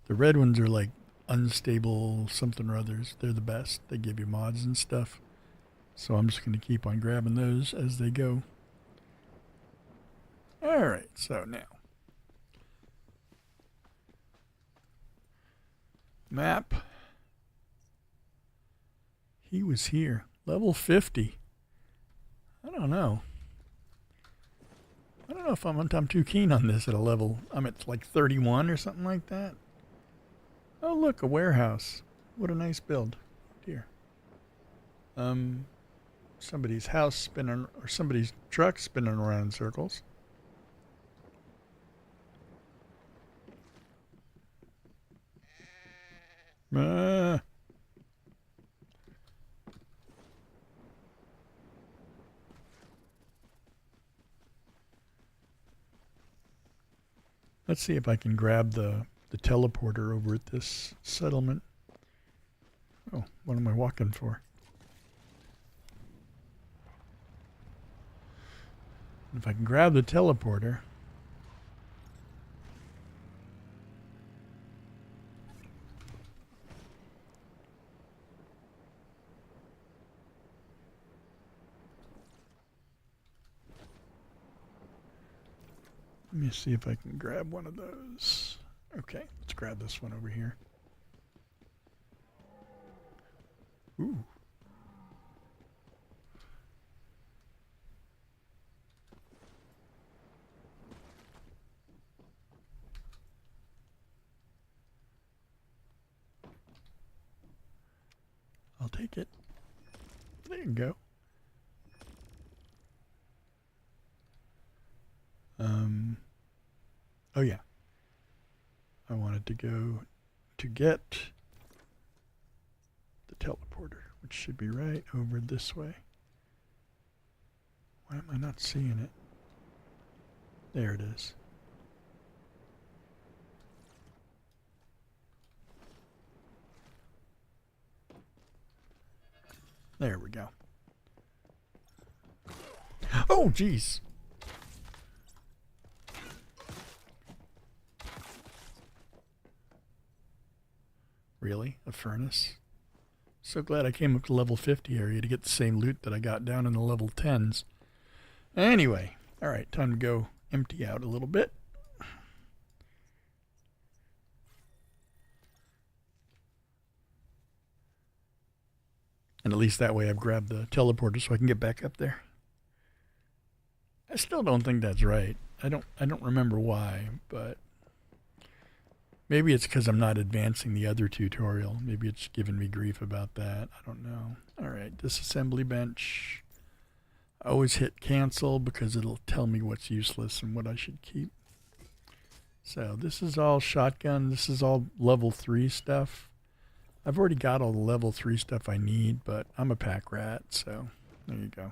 Speaker 1: The red ones are like unstable something or others. They're the best. They give you mods and stuff. So I'm just going to keep on grabbing those as they go. Alright, so now. Map. He was here. Level 50. I don't know. I don't know if I'm too keen on this at a level. I'm at like 31 or something like that. Oh, look, a warehouse. What a nice build. Dear. Somebody's house spinning, or somebody's truck spinning around in circles. Let's see if I can grab the teleporter over at this settlement. Oh, what am I walking for? If I can grab the teleporter. Let me see if I can grab one of those. Okay, let's grab this one over here. Ooh. I'll take it. There you go. Oh yeah. I wanted to go to get the teleporter, which should be right over this way. Why am I not seeing it? There it is. There we go. Oh, jeez. Really? A furnace? So glad I came up to level 50 area to get the same loot that I got down in the level 10s. Anyway, alright, time to go empty out a little bit. And at least that way I've grabbed the teleporter so I can get back up there. I still don't think that's right. I don't remember why, but maybe it's because I'm not advancing the other tutorial. Maybe it's giving me grief about that. I don't know. Alright, disassembly bench. I always hit cancel because it'll tell me what's useless and what I should keep. So this is all shotgun. This is all level 3 stuff. I've already got all the level 3 stuff I need, but I'm a pack rat, so there you go.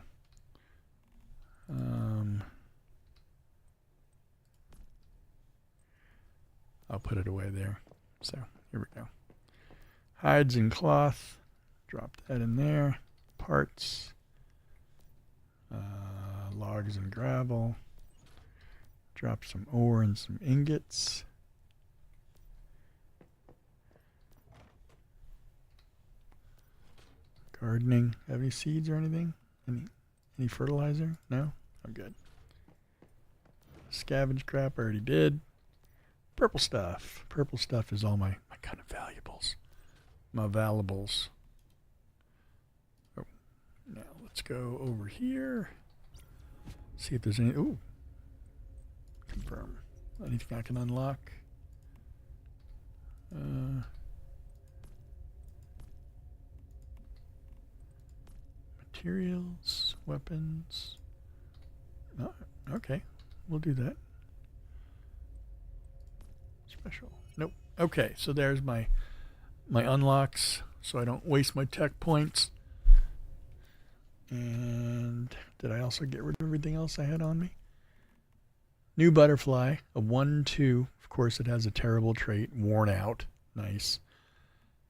Speaker 1: I'll put it away there. So here we go. Hides and cloth. Drop that in there. Parts. Logs and gravel. Drop some ore and some ingots. Gardening. Have any seeds or anything? Any fertilizer? No? Oh, good. Scavenge crap I already did. Purple stuff. Purple stuff is all my kind of valuables. My valuables. Oh, now let's go over here. See if there's any. Ooh. Confirm. Anything I can unlock? Materials, weapons. No, okay, we'll do that. Special. Nope. Okay, so there's my unlocks, so I don't waste my tech points. And did I also get rid of everything else I had on me? New butterfly, a 1-2. Of course, it has a terrible trait, worn out. Nice.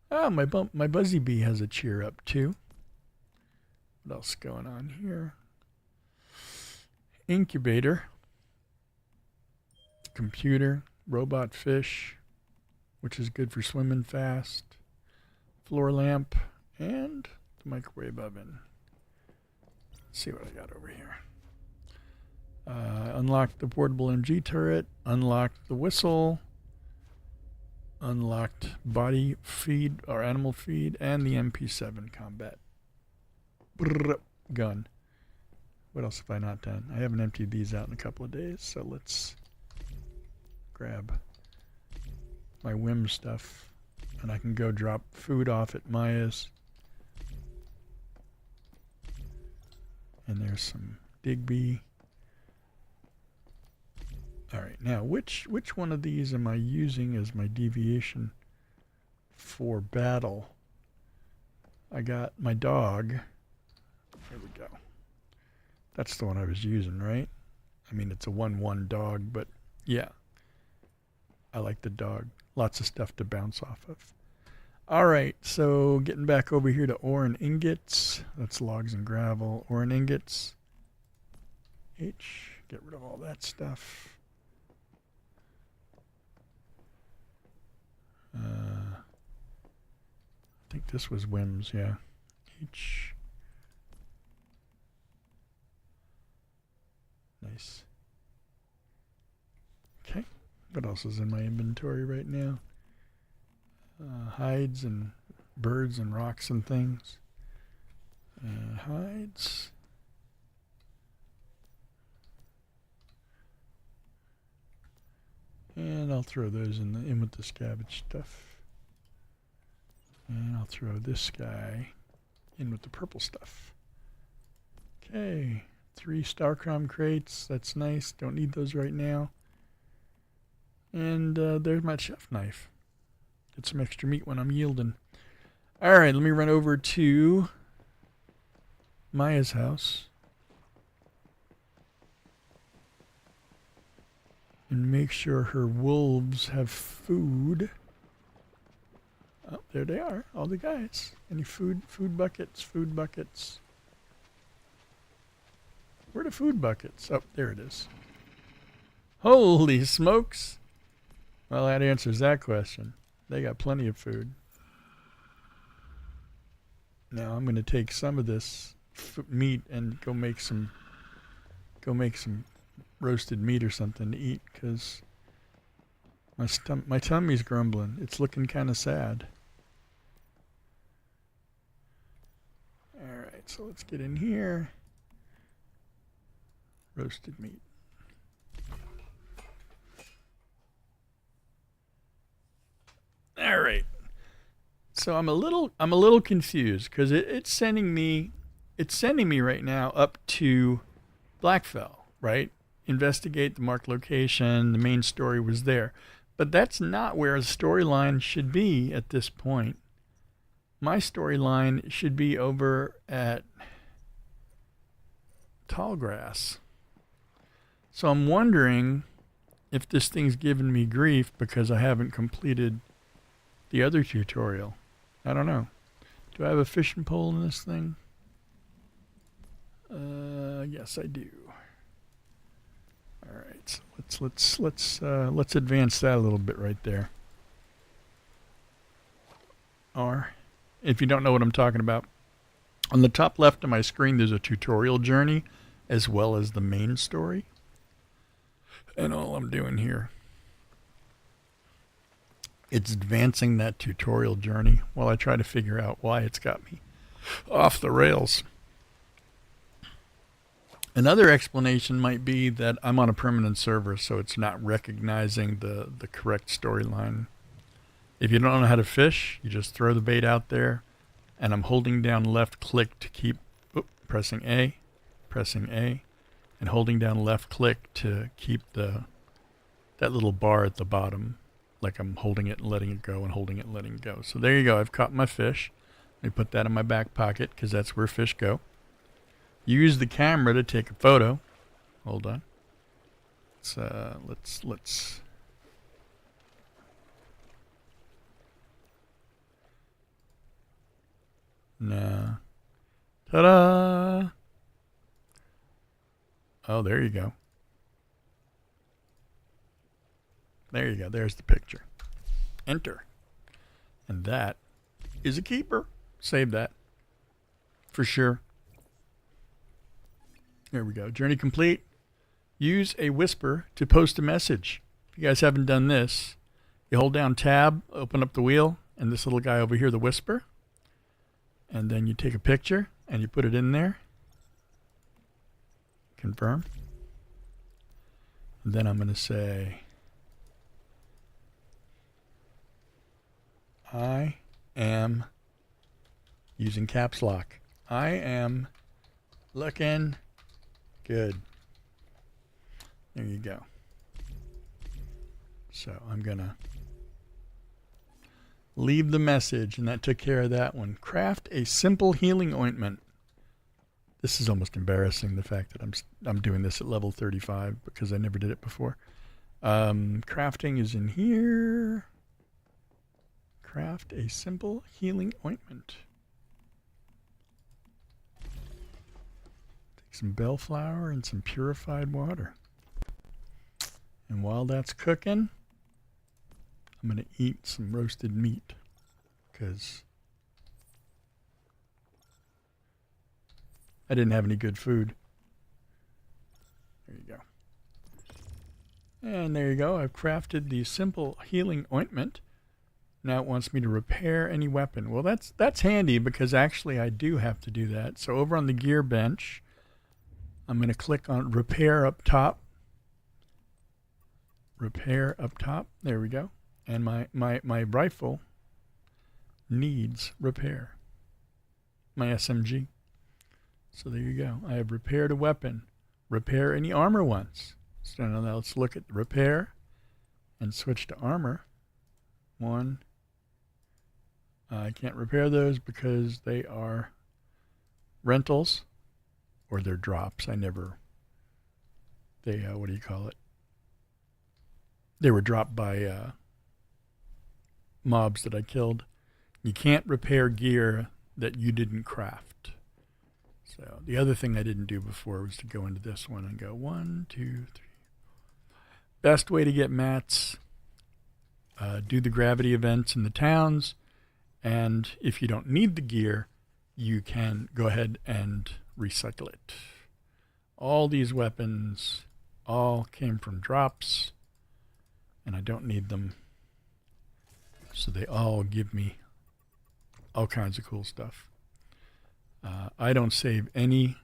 Speaker 1: Oh, my Buzzy Bee has a cheer up too. What else going on here? Incubator. Computer. Robot fish, which is good for swimming fast. Floor lamp. And the microwave oven. Let's see what I got over here. Unlocked the portable MG turret. Unlocked the whistle. Unlocked body feed or animal feed. And the MP7 combat gun. What else have I not done? I haven't emptied these out in a couple of days, so let's grab my whim stuff. And I can go drop food off at Maya's. And there's some Digby. Alright, now which one of these am I using as my deviation for battle? I got my dog. There we go. That's the one I was using, right? I mean, it's a 1-1 dog, but yeah. I like the dog. Lots of stuff to bounce off of. Alright, so getting back over here to ore and ingots. That's logs and gravel. Ore and ingots. H. Get rid of all that stuff. I think this was Whims, yeah. H. Nice. Okay. What else is in my inventory right now? Hides and birds and rocks and things. Hides. And I'll throw those in with the scavenge stuff. And I'll throw this guy in with the purple stuff. Okay. 3 Starcrom crates. That's nice. Don't need those right now. And there's my chef knife. Get some extra meat when I'm yielding. Alright, let me run over to Maya's house. And make sure her wolves have food. Oh, there they are, all the guys. Any food? Food buckets, food buckets. Where are the food buckets? Oh, there it is. Holy smokes! Well, that answers that question. They got plenty of food. Now I'm going to take some of this meat and go make some roasted meat or something to eat, because my tummy's grumbling. It's looking kind of sad. Alright, so let's get in here. Roasted meat. Alright. So I'm a little confused, because it's sending me right now up to Blackfell, right? Investigate the marked location. The main story was there. But that's not where the storyline should be at this point. My storyline should be over at Tallgrass. So I'm wondering if this thing's giving me grief because I haven't completed the other tutorial. I don't know. Do I have a fishing pole in this thing? Yes, I do. All right, so let's advance that a little bit right there. R. If you don't know what I'm talking about, on the top left of my screen, there's a tutorial journey as well as the main story. And all I'm doing here, it's advancing that tutorial journey while I try to figure out why it's got me off the rails. Another explanation might be that I'm on a permanent server, so it's not recognizing the correct storyline. If you don't know how to fish, you just throw the bait out there, and I'm holding down left click to keep pressing A, and holding down left click to keep that little bar at the bottom, like I'm holding it and letting it go and holding it and letting it go. So there you go. I've caught my fish. Let me put that in my back pocket because that's where fish go. Use the camera to take a photo. Hold on. Let's. No. Ta-da! Oh, there you go. There you go. There's the picture. Enter. And that is a keeper. Save that. For sure. There we go. Journey complete. Use a whisper to post a message. If you guys haven't done this, you hold down tab, open up the wheel, and this little guy over here, the whisper. And then you take a picture and you put it in there. Confirm. And then I'm going to say, I am, using caps lock, I am looking good. There you go. So I'm going to leave the message, and that took care of that one. Craft a simple healing ointment. This is almost embarrassing, the fact that I'm doing this at level 35 because I never did it before. Crafting is in here. Craft a simple healing ointment. Take some bellflower and some purified water. And while that's cooking, I'm going to eat some roasted meat because I didn't have any good food. There you go. And there you go. I've crafted the simple healing ointment. Now it wants me to repair any weapon. Well, that's handy because actually I do have to do that. So over on the gear bench, I'm going to click on repair up top. Repair up top. There we go. And my rifle needs repair. My SMG. So there you go. I have repaired a weapon. Repair any armor once. So now let's look at repair and switch to armor. One. I can't repair those because they are rentals or they're drops. I never, what do you call it? They were dropped by mobs that I killed. You can't repair gear that you didn't craft. So the other thing I didn't do before was to go into this one and go 1, 2, 3. Best way to get mats, do the gravity events in the towns, and if you don't need the gear, you can go ahead and recycle it. All these weapons all came from drops, and I don't need them. So they all give me all kinds of cool stuff. I don't save any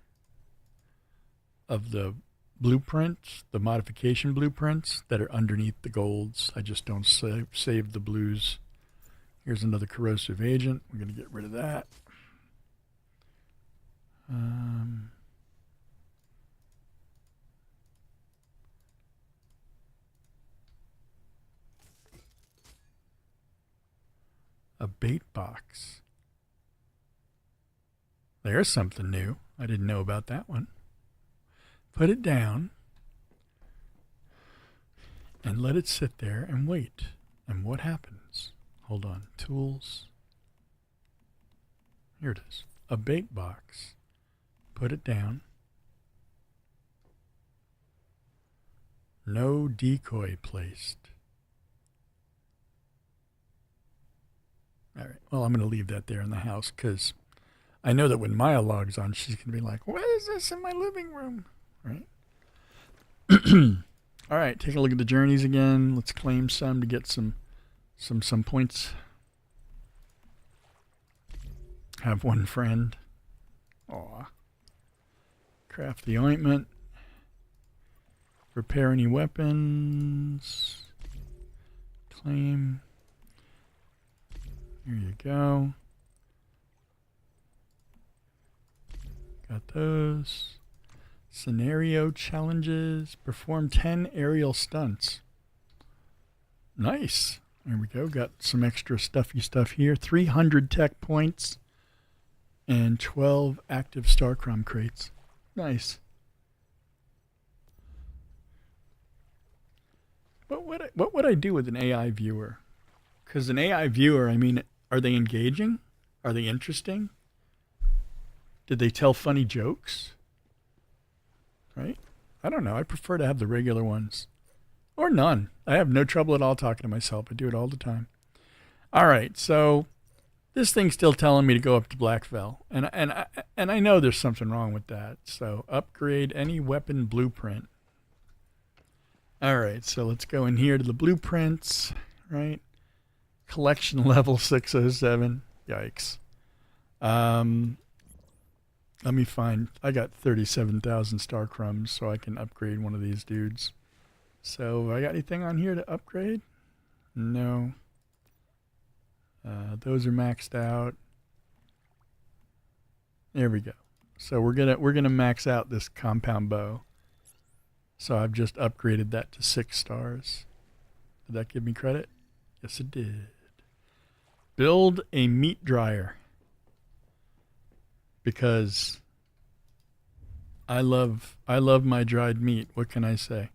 Speaker 1: of the blueprints, the modification blueprints that are underneath the golds. I just don't save the blues. Here's another corrosive agent. We're going to get rid of that. A bait box. There's something new. I didn't know about that one. Put it down and let it sit there and wait. And what happens? Hold on. Tools. Here it is. A bait box. Put it down. No decoy placed. All right. Well, I'm going to leave that there in the house because I know that when Maya logs on, she's going to be like, what is this in my living room? Right? All right. Take a look at the journeys again. Let's claim some to get some points. Have one friend. Aw. Craft the ointment. Repair any weapons. Claim. Here you go. Got those. Scenario challenges. Perform 10 aerial stunts. Nice. There we go. Got some extra stuffy stuff here. 300 tech points. And 12 active Starcrom crates. Nice. What would I do with an AI viewer? Because an AI viewer, I mean, are they engaging? Are they interesting? Did they tell funny jokes? Right? I don't know. I prefer to have the regular ones. Or none. I have no trouble at all talking to myself. I do it all the time. All right, so this thing's still telling me to go up to Blackfell. And I know there's something wrong with that. So upgrade any weapon blueprint. All right, so let's go in here to the blueprints, right? Collection level 607. Yikes. Let me find, I got 37,000 star crumbs, so I can upgrade one of these dudes. So, I got anything on here to upgrade? No. Those are maxed out. There we go. So we're gonna max out this compound bow. So I've just upgraded that to 6 stars. Did that give me credit? Yes, it did. Build a meat dryer. Because I love my dried meat. What can I say?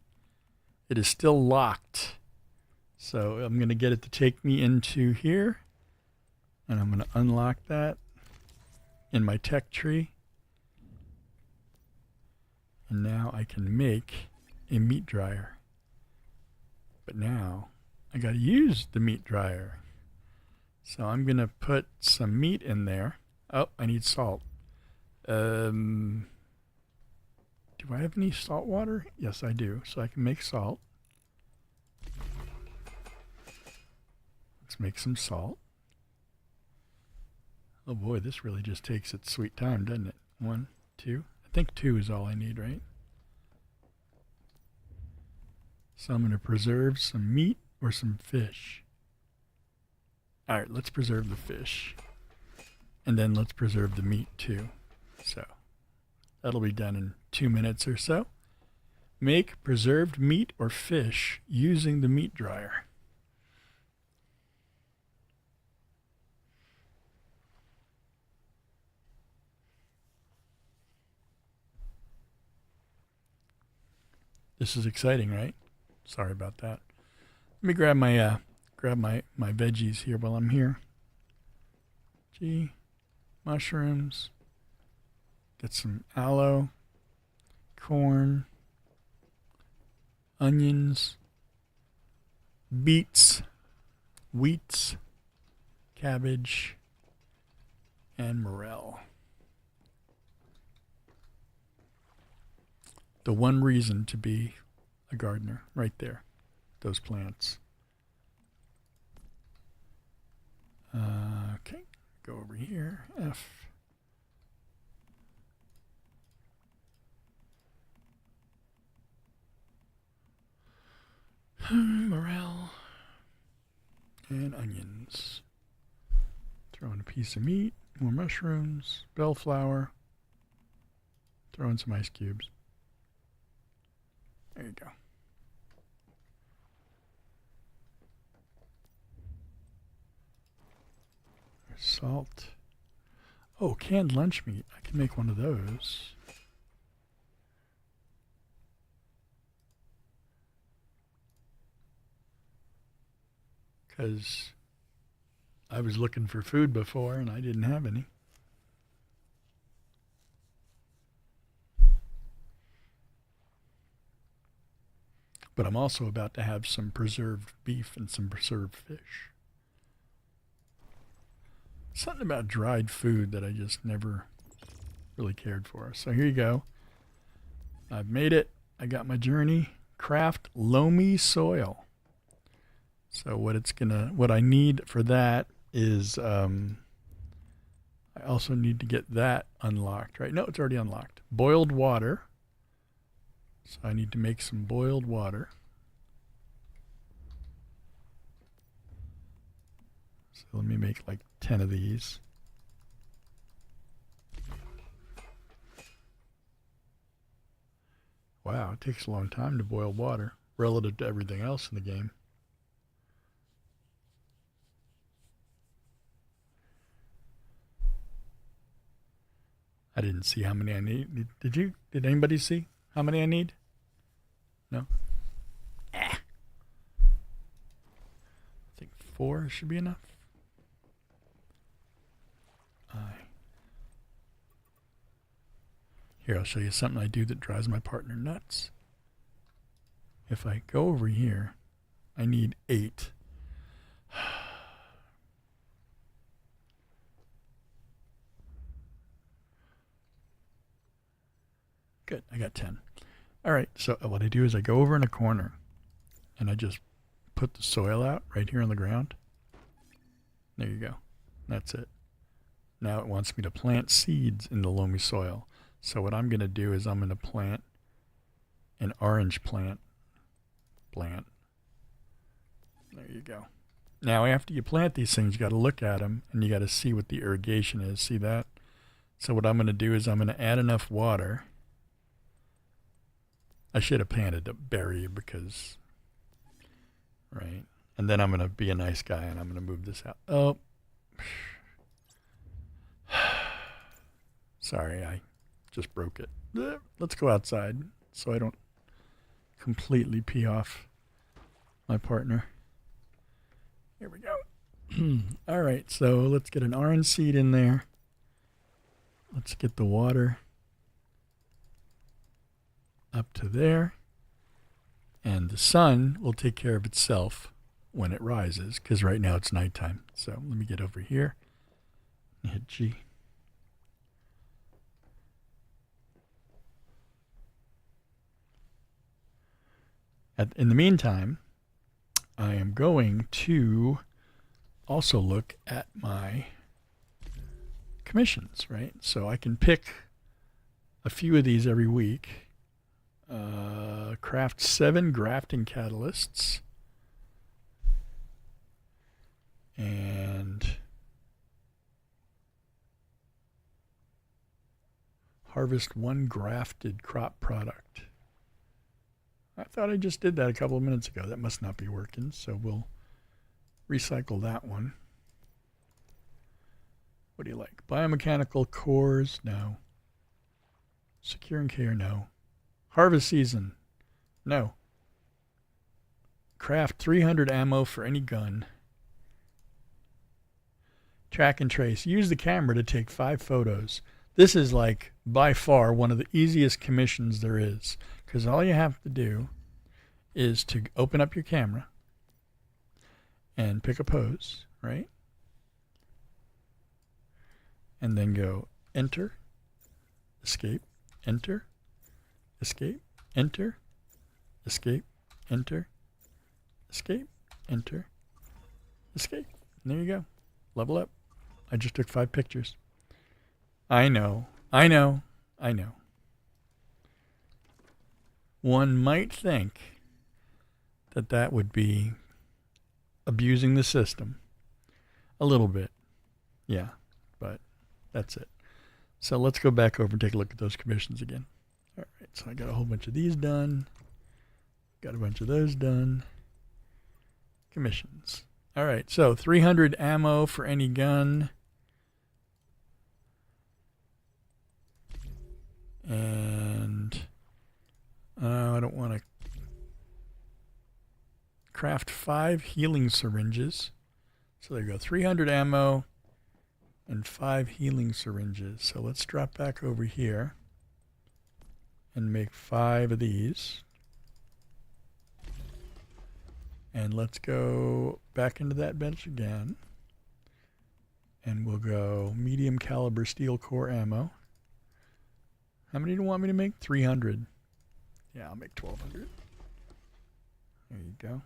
Speaker 1: It is still locked. So I'm going to get it to take me into here. And I'm going to unlock that in my tech tree. And now I can make a meat dryer. But now I got to use the meat dryer. So I'm going to put some meat in there. Oh, I need salt. Do I have any salt water? Yes, I do. So I can make salt. Let's make some salt. Oh boy, this really just takes its sweet time, doesn't it? 1, 2. I think 2 is all I need, right? So I'm going to preserve some meat or some fish. All right, let's preserve the fish. And then let's preserve the meat too. So that'll be done in 2 minutes or so. Make preserved meat or fish using the meat dryer. This is exciting, right? Sorry about that. Let me grab my veggies here while I'm here. Mushrooms. Get some aloe, corn, onions, beets, wheats, cabbage, and morel. The one reason to be a gardener, right there, those plants. Okay, go over here, F. Morel and onions. Throw in a piece of meat, more mushrooms, bellflower. Throw in some ice cubes. There you go. There's salt. Oh, canned lunch meat. I can make one of those. Because I was looking for food before and I didn't have any. But I'm also about to have some preserved beef and some preserved fish. Something about dried food that I just never really cared for. So here you go. I've made it. I got my journey. Craft loamy soil. So what I need for that is, I also need to get that unlocked, right? No, it's already unlocked. Boiled water. So I need to make some boiled water. So let me make like 10 of these. Wow, it takes a long time to boil water relative to everything else in the game. I didn't see how many I need. Did you? Did anybody see how many I need? No? 4 should be enough. Here, I'll show you something I do that drives my partner nuts. If I go over here, I need 8. Good, I got 10. All right, so what I do is I go over in a corner and I just put the soil out right here on the ground. There you go. That's it. Now it wants me to plant seeds in the loamy soil. So what I'm going to do is I'm going to plant an orange plant. There you go. Now after you plant these things, you got to look at them and you got to see what the irrigation is. See that? So what I'm going to do is I'm going to add enough water. I should have planted a berry because, right? And then I'm going to be a nice guy and I'm going to move this out. Oh. Sorry, I just broke it. Let's go outside so I don't completely pee off my partner. Here we go. All right, so let's get an orange seed in there. Let's get the water up to there. And the sun will take care of itself when it rises, because right now it's nighttime. So let me get over here and hit G. In the meantime, I am going to also look at my commissions, right? So I can pick a few of these every week. Craft 7 grafting catalysts. And harvest 1 grafted crop product. I thought I just did that a couple of minutes ago. That must not be working, so we'll recycle that one. What do you like? Biomechanical cores? No. Secure and care? No. Harvest season? No. Craft 300 ammo for any gun. Track and trace. Use the camera to take 5 photos. This is like by far one of the easiest commissions there is, because all you have to do is to open up your camera and pick a pose, right? And then go enter, escape, enter, escape, enter, escape, enter, escape, enter, escape. And there you go. Level up. I just took 5 pictures. I know. One might think that that would be abusing the system a little bit. Yeah, but that's it. So let's go back over and take a look at those commissions again. All right, so I got a whole bunch of these done. Got a bunch of those done. Commissions. All right, so 300 ammo for any gun. And I don't want to craft 5 healing syringes. So there you go, 300 ammo and 5 healing syringes. So let's drop back over here and make 5 of these. And let's go back into that bench again. And we'll go medium caliber steel core ammo. How many do you want me to make? 300. Yeah, I'll make 1,200. There you go.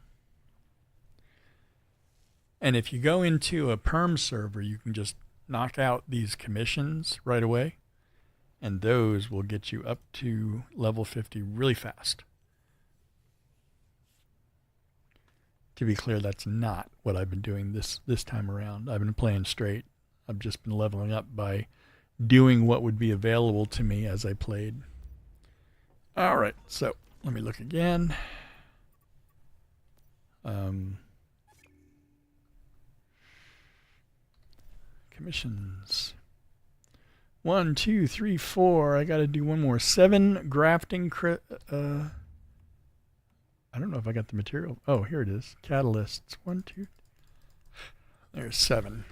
Speaker 1: And if you go into a perm server, you can just knock out these commissions right away. And those will get you up to level 50 really fast. To be clear, that's not what I've been doing this time around. I've been playing straight. I've just been leveling up by doing what would be available to me as I played. All right, so let me look again. Commissions. 1, 2, 3, 4. I got to do one more. 7 grafting. I don't know if I got the material. Oh, here it is. Catalysts. 1, 2. There's 7.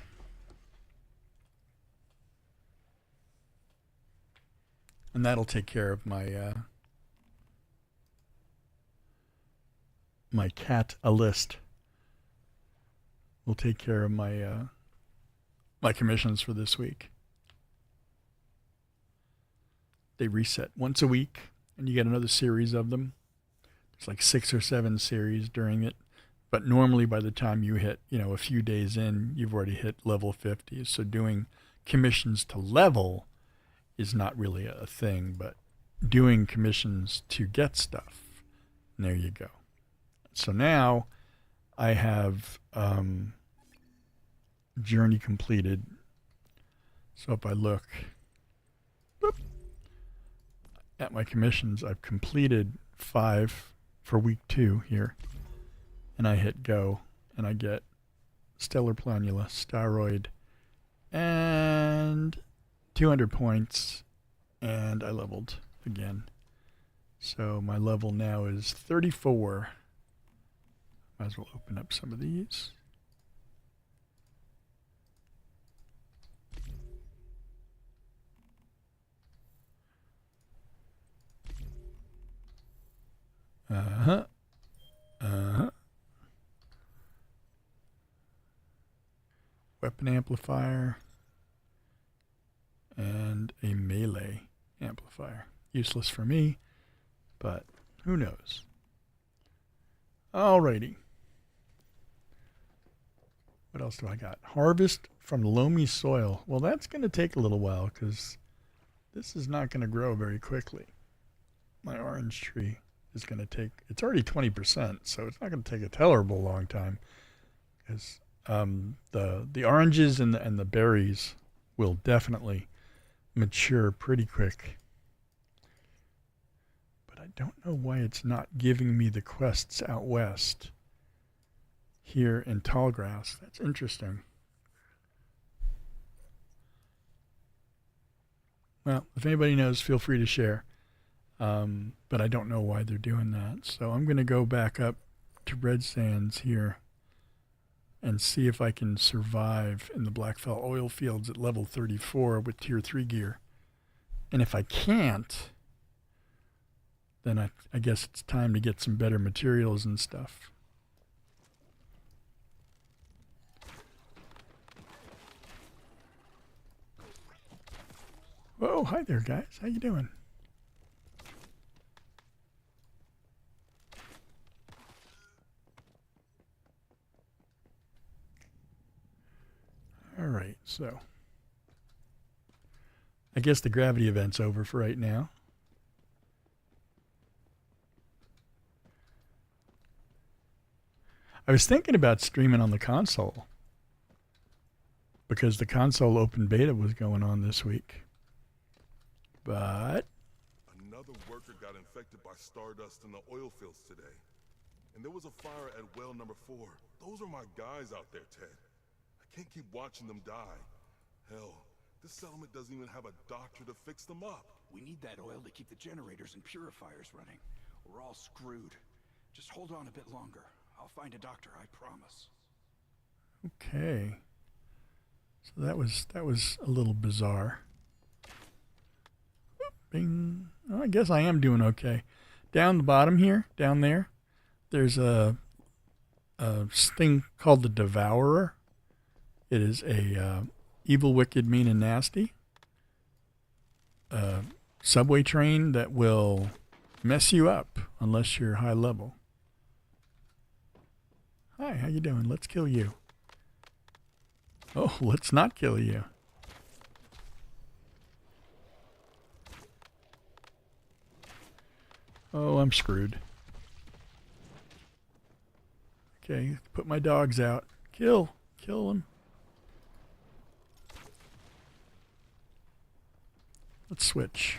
Speaker 1: And that'll take care of my my cat a list. Will take care of my my commissions for this week. They reset once a week, and you get another series of them. There's like 6 or 7 series during it. But normally by the time you hit, a few days in, you've already hit level 50. So doing commissions to level is not really a thing, but doing commissions to get stuff, and there you go. So now I have journey completed. So if I look at my commissions, I've completed 5 for week 2 here, and I hit go, and I get Stellar Planula, Staroid, and 200 points, and I leveled again. So my level now is 34. Might as well open up some of these. Weapon amplifier and a melee amplifier. Useless for me, but who knows. Alrighty. What else do I got? Harvest from loamy soil. Well, that's going to take a little while because this is not going to grow very quickly. My orange tree is going to take, it's already 20%, so it's not going to take a terrible long time because the oranges and the berries will definitely mature pretty quick. But I don't know why it's not giving me the quests out west here in Tallgrass. That's interesting. Well, if anybody knows, feel free to share. But I don't know why they're doing that. So I'm going to go back up to Red Sands here and see if I can survive in the Blackfell oil fields at level 34 with tier 3 gear. And if I can't, then I guess it's time to get some better materials and stuff. Whoa, hi there, guys. How you doing? All right, so I guess the gravity event's over for right now. I was thinking about streaming on the console because the console open beta was going on this week. But
Speaker 9: another worker got infected by stardust in the oil fields today. And there was a fire at well number 4. Those are my guys out there, Ted. I can't keep watching them die. Hell, this settlement doesn't even have a doctor to fix them up.
Speaker 10: We need that oil to keep the generators and purifiers running. We're all screwed. Just hold on a bit longer. I'll find a doctor, I promise.
Speaker 1: okay. So that was a little bizarre. Bing. Oh, I guess I am doing okay. Down the bottom here, down there, there's a thing called the Devourer. It is a evil, wicked, mean, and nasty subway train that will mess you up unless you're high level. Hi, how you doing? Let's kill you. Oh, let's not kill you. Oh, I'm screwed. Okay, put my dogs out. Kill them. Let's switch.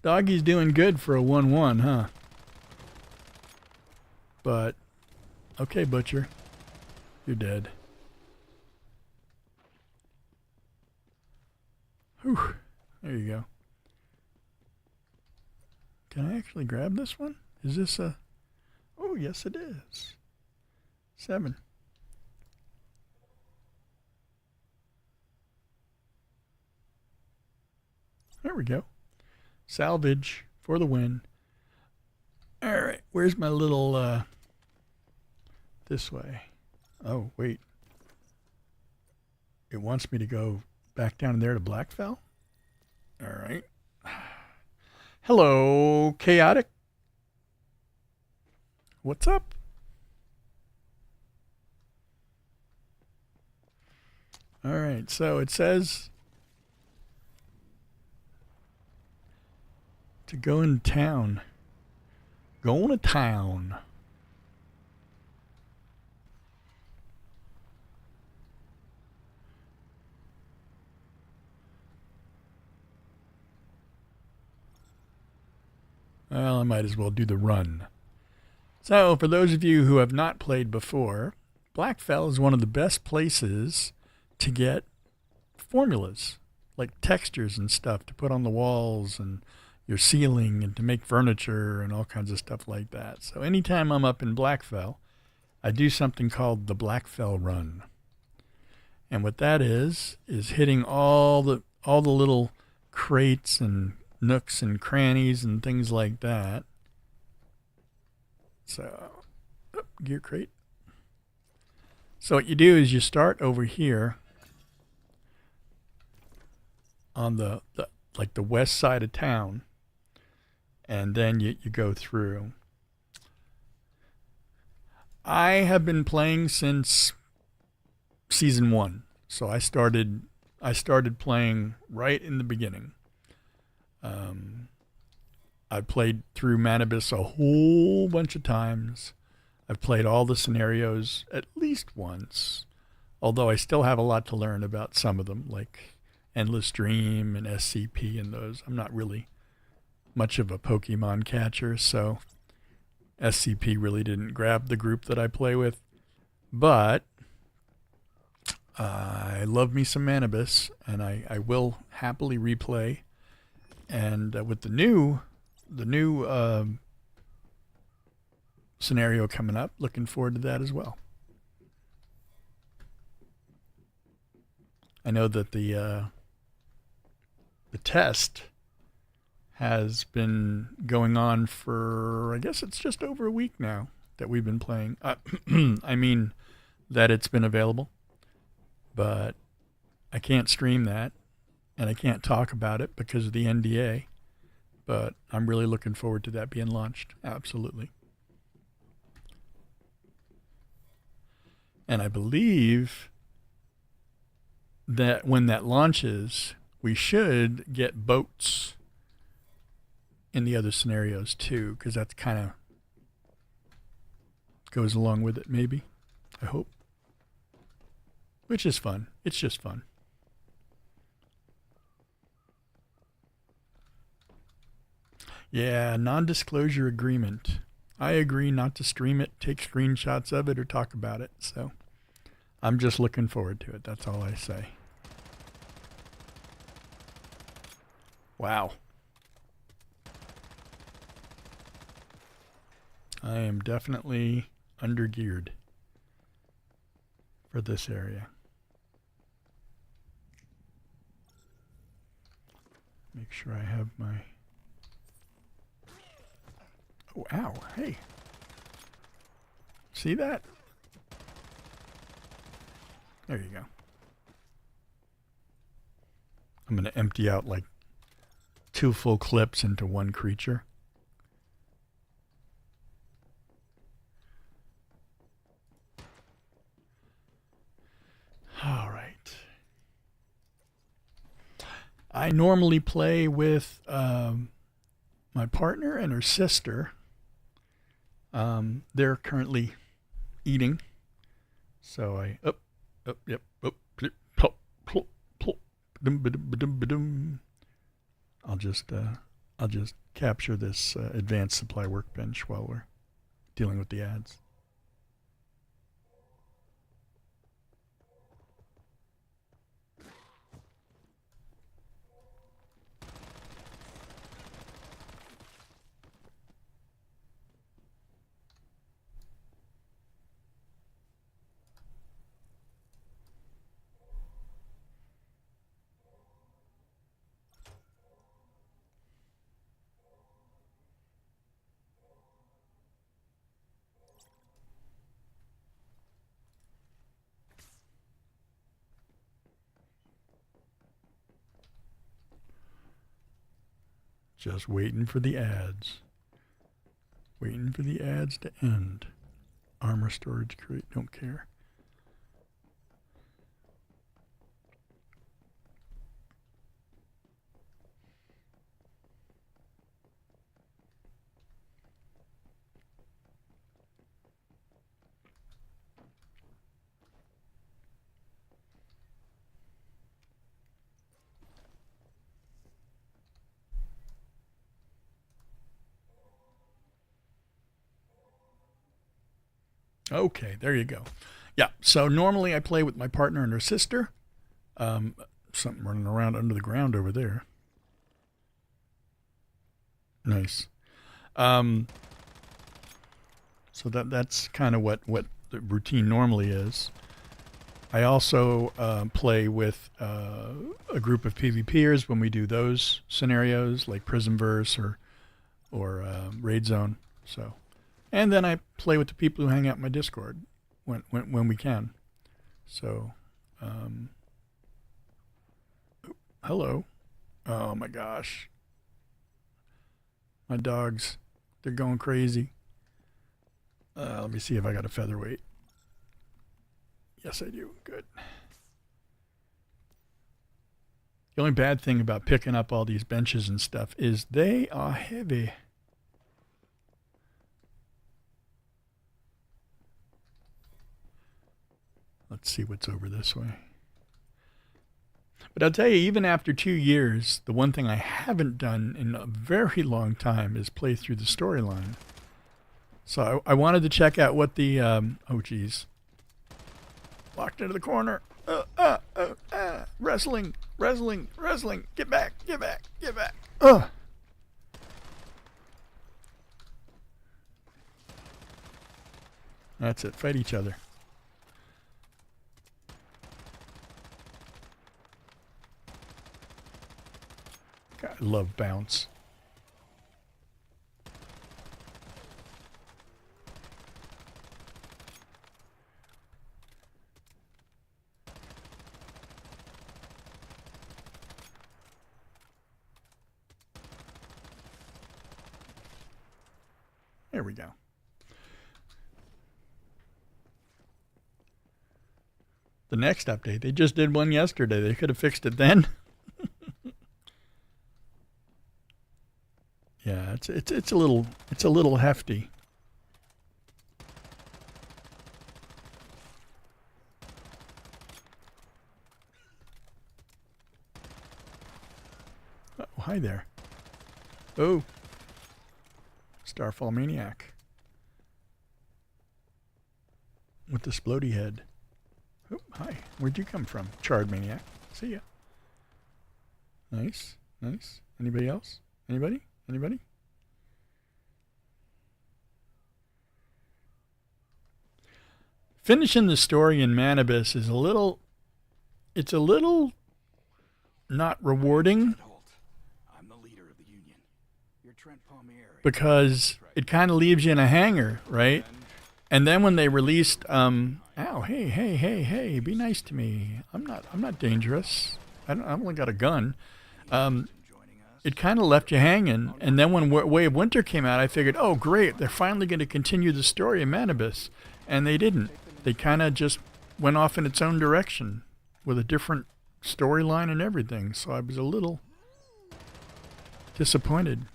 Speaker 1: Doggy's doing good for a 1-1, huh? But, okay, Butcher. You're dead. Whew. There you go. Can I actually grab this one? Is this a... Oh, yes it is. 7. There we go. Salvage for the win. All right, where's my little... this way. Oh, wait. It wants me to go back down there to Blackfell? All right. Hello, Chaotic. What's up? All right, so it says to go in town. Going to town. Well, I might as well do the run. So, for those of you who have not played before, Blackfell is one of the best places to get formulas, like textures and stuff to put on the walls and your ceiling and to make furniture and all kinds of stuff like that. So anytime I'm up in Blackfell, I do something called the Blackfell Run. And what that is hitting all the little crates and nooks and crannies and things like that. So, gear crate. So what you do is you start over here on the west side of town, and then you go through. I have been playing since season 1, so I started playing right in the beginning. I played through Manibus a whole bunch of times. I've played all the scenarios at least once, although I still have a lot to learn about some of them, like Endless Dream and SCP and those. I'm not really much of a Pokemon catcher, so SCP really didn't grab the group that I play with. But I love me some Manibus, and I will happily replay. And with the new scenario coming up, looking forward to that as well. I know that the test has been going on for, I guess it's just over a week now that we've been playing. I mean that it's been available, but I can't stream that, and I can't talk about it because of the NDA. But I'm really looking forward to that being launched. Absolutely. And I believe that when that launches, we should get boats in the other scenarios too, because that's kind of goes along with it, maybe. I hope. Which is fun. It's just fun. Yeah, non-disclosure agreement. I agree not to stream it, take screenshots of it, or talk about it. So I'm just looking forward to it. That's all I say. Wow. I am definitely undergeared for this area. Make sure I have my... Oh, ow. Hey. See that? There you go. I'm going to empty out like 2 full clips into one creature. All right. I normally play with my partner and her sister. They're currently eating, so I'll just capture this advanced supply workbench while we're dealing with the ads. Just waiting for the ads. Waiting for the ads to end. Armor storage crate, don't care. Okay, there you go. Yeah, so normally I play with my partner and her sister. Something running around under the ground over there. Nice. So that's kind of what the routine normally is. I also play with a group of PvPers when we do those scenarios, like Prismverse or Raid Zone. So. And then I play with the people who hang out in my Discord when we can. So, hello. Oh my gosh. My dogs, they're going crazy. Let me see if I got a featherweight. Yes, I do. Good. The only bad thing about picking up all these benches and stuff is they are heavy. Let's see what's over this way. But I'll tell you, even after 2 years, the one thing I haven't done in a very long time is play through the storyline. So I wanted to check out what the... oh, geez. Locked into the corner. Wrestling. Get back. Ugh. That's it. Fight each other. God, I love bounce. There we go. The next update, they just did one yesterday. They could have fixed it then. Yeah, it's a little hefty. Oh, hi there. Oh. Starfall Maniac. With the splody head. Oh, hi. Where'd you come from? Charred Maniac. See ya. Nice. Anybody else? Anybody? Finishing the story in Manibus is it's a little not rewarding because it kind of leaves you in a hanger, right? And then when they released, ow, hey, be nice to me. I'm not dangerous. I've only got a gun. It kind of left you hanging. And then when Way of Winter came out, I figured, oh, great, they're finally going to continue the story of Manibus. And they didn't. They kind of just went off in its own direction with a different storyline and everything. So I was a little disappointed.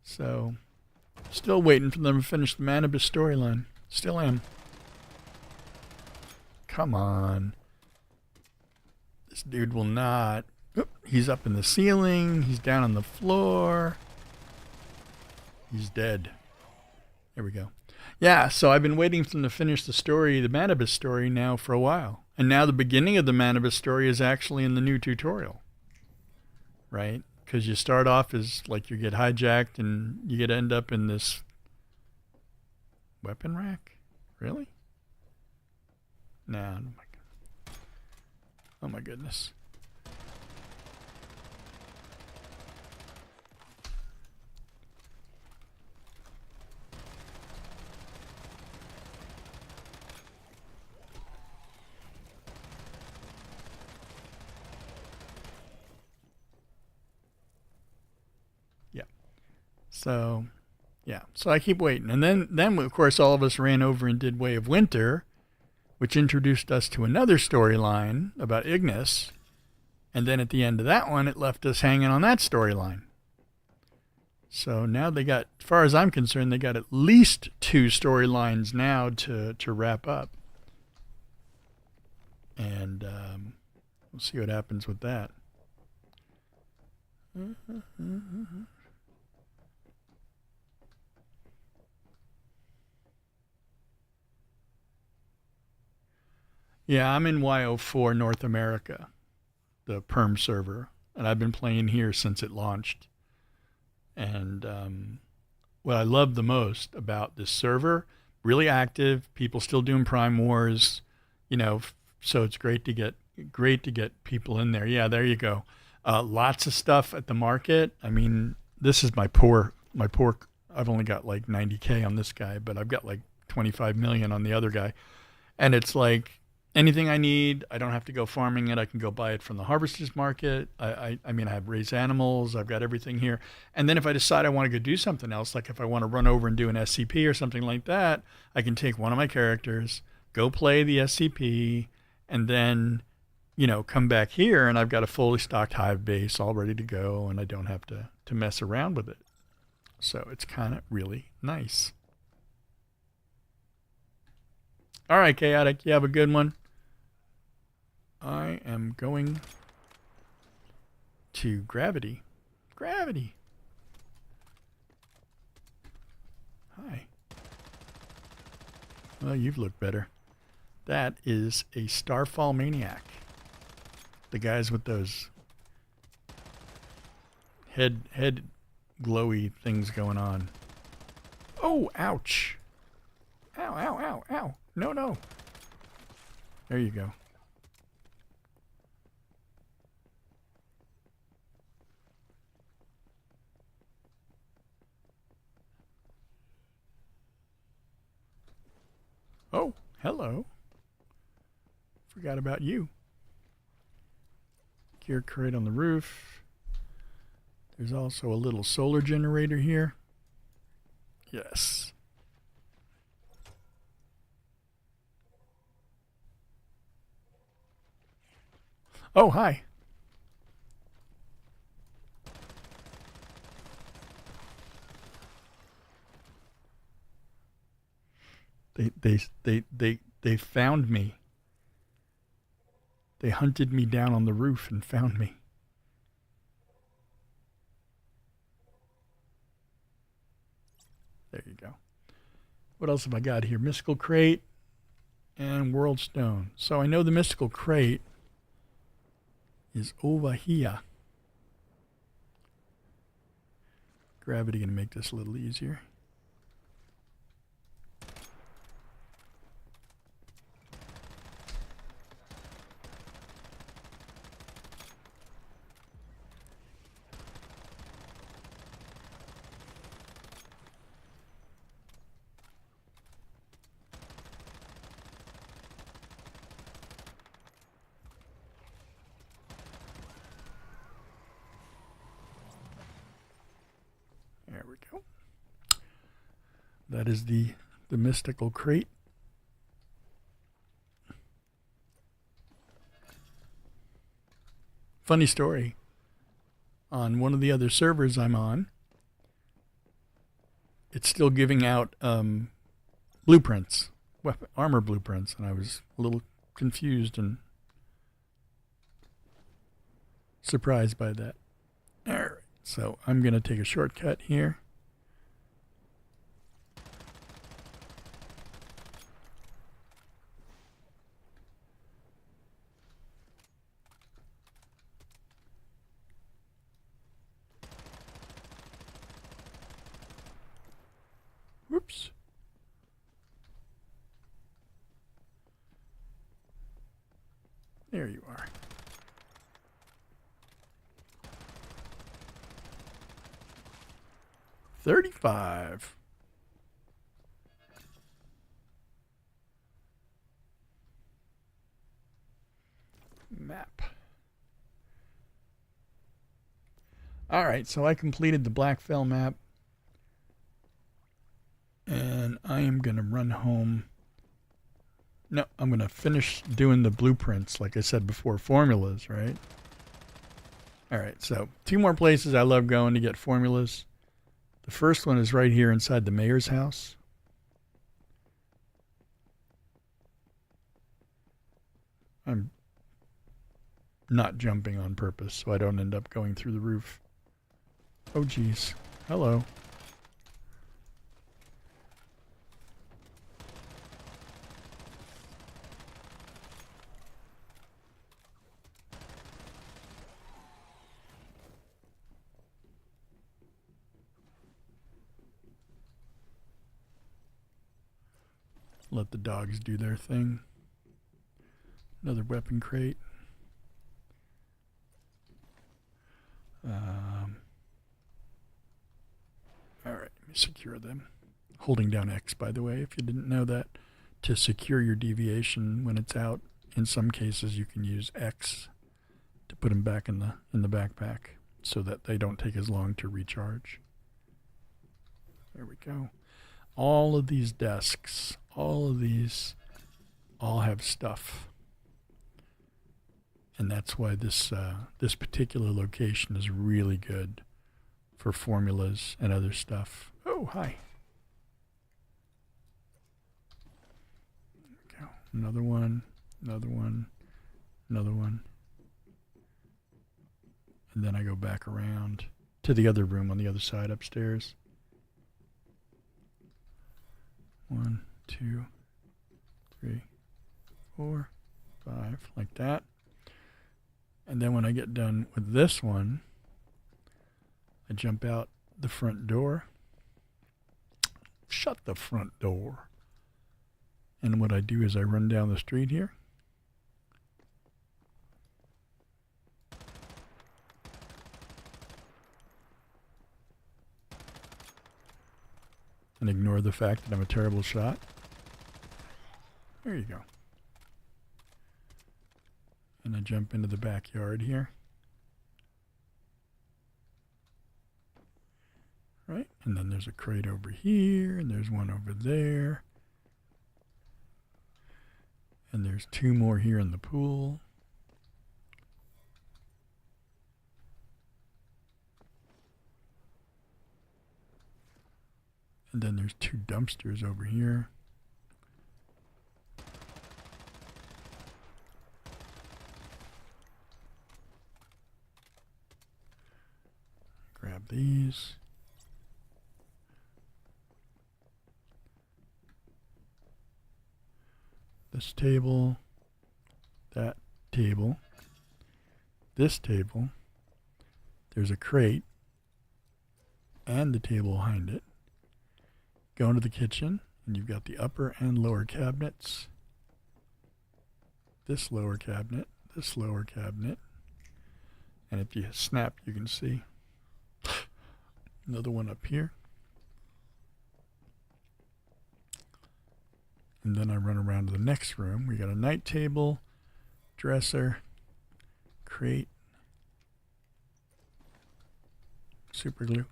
Speaker 1: So, still waiting for them to finish the Manibus storyline. Still am. Come on. This dude will not. Oop, he's up in the ceiling. He's down on the floor. He's dead. There we go. Yeah, so I've been waiting for them to finish the story, the Manibus story, now for a while. And now the beginning of the Manibus story is actually in the new tutorial. Right? Because you start off as like you get hijacked and you get to end up in this weapon rack. Really? Nah. Oh my goodness. So, yeah. So I keep waiting. And then of course, all of us ran over and did Way of Winter, which introduced us to another storyline about Ignis. And then at the end of that one, it left us hanging on that storyline. So now they got, as far as I'm concerned, they got at least 2 storylines now to wrap up. And we'll see what happens with that. Yeah, I'm in YO4 North America, the perm server, and I've been playing here since it launched. And what I love the most about this server, really active, people still doing Prime Wars, so it's great to get people in there. Yeah, there you go. Lots of stuff at the market. I mean, this is my poor. I've only got like 90K on this guy, but I've got like 25 million on the other guy, and it's like anything I need, I don't have to go farming it. I can go buy it from the harvester's market. I mean, I have raised animals. I've got everything here. And then if I decide I want to go do something else, like if I want to run over and do an SCP or something like that, I can take one of my characters, go play the SCP, and then, come back here and I've got a fully stocked hive base all ready to go, and I don't have to mess around with it. So it's kind of really nice. All right, Chaotic, you have a good one. I am going to Gravity. Gravity. Hi. Well, you've looked better. That is a Starfall Maniac. The guys with those head glowy things going on. Oh, ouch. Ow, ow, ow, ow. No. There you go. Oh, hello. Forgot about you. Gear crate on the roof. There's also a little solar generator here. Yes. Oh, hi. They found me. They hunted me down on the roof and found me. There you go. What else have I got here? Mystical Crate and World Stone. So I know the Mystical Crate is over here. Gravity gonna make this a little easier. There we go. That is the Mystical Crate. Funny story. On one of the other servers I'm on, it's still giving out blueprints, armor blueprints, and I was a little confused and surprised by that. All right. So I'm going to take a shortcut here. Whoops. There you are. $35. Map. All right, so I completed the Blackfell map. I am going to run home. No, I'm going to finish doing the blueprints, like I said before, formulas, right? All right, so 2 more places I love going to get formulas. The first one is right here inside the mayor's house. I'm not jumping on purpose so I don't end up going through the roof. Oh, geez. Hello. Let the dogs do their thing. Another weapon crate. All right, let me secure them. Holding down X, by the way, if you didn't know that, to secure your deviation when it's out. In some cases, you can use X to put them back in the backpack so that they don't take as long to recharge. There we go. All of these desks, all of these, all have stuff. And that's why this particular location is really good for formulas and other stuff. Oh, hi. There we go. Another one, another one, another one. And then I go back around to the other room on the other side upstairs. 1, 2, 3, 4, 5, like that. And then when I get done with this one, I jump out the front door. Shut the front door. And what I do is I run down the street here. And ignore the fact that I'm a terrible shot. There you go. And I jump into the backyard here. Right? And then there's a crate over here, and there's one over there. And there's 2 more here in the pool. And then there's 2 dumpsters over here. Grab these. This table, that table, this table, there's a crate and the table behind it. Go into the kitchen and you've got the upper and lower cabinets. This lower cabinet, this lower cabinet. And if you snap, you can see another one up here. And then I run around to the next room. We got a night table, dresser, crate, super glue,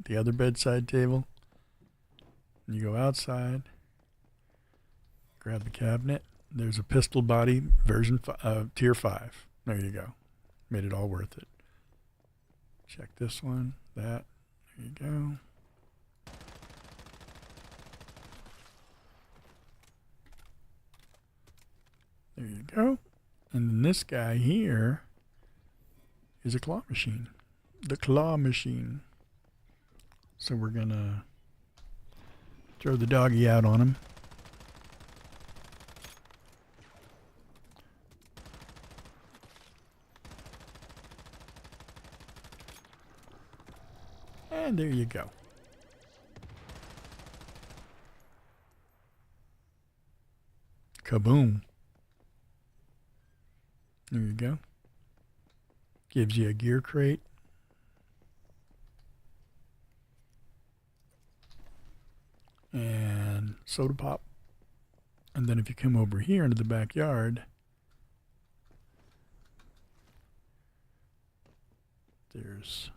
Speaker 1: the other bedside table. And you go outside, grab the cabinet. There's a pistol body version tier 5. There you go. Made it all worth it. Check this one, that. There you go. There you go. And then this guy here is a claw machine. The claw machine. So we're going to throw the doggy out on him. And there you go. Kaboom. There you go. Gives you a gear crate. And soda pop. And then if you come over here into the backyard, there's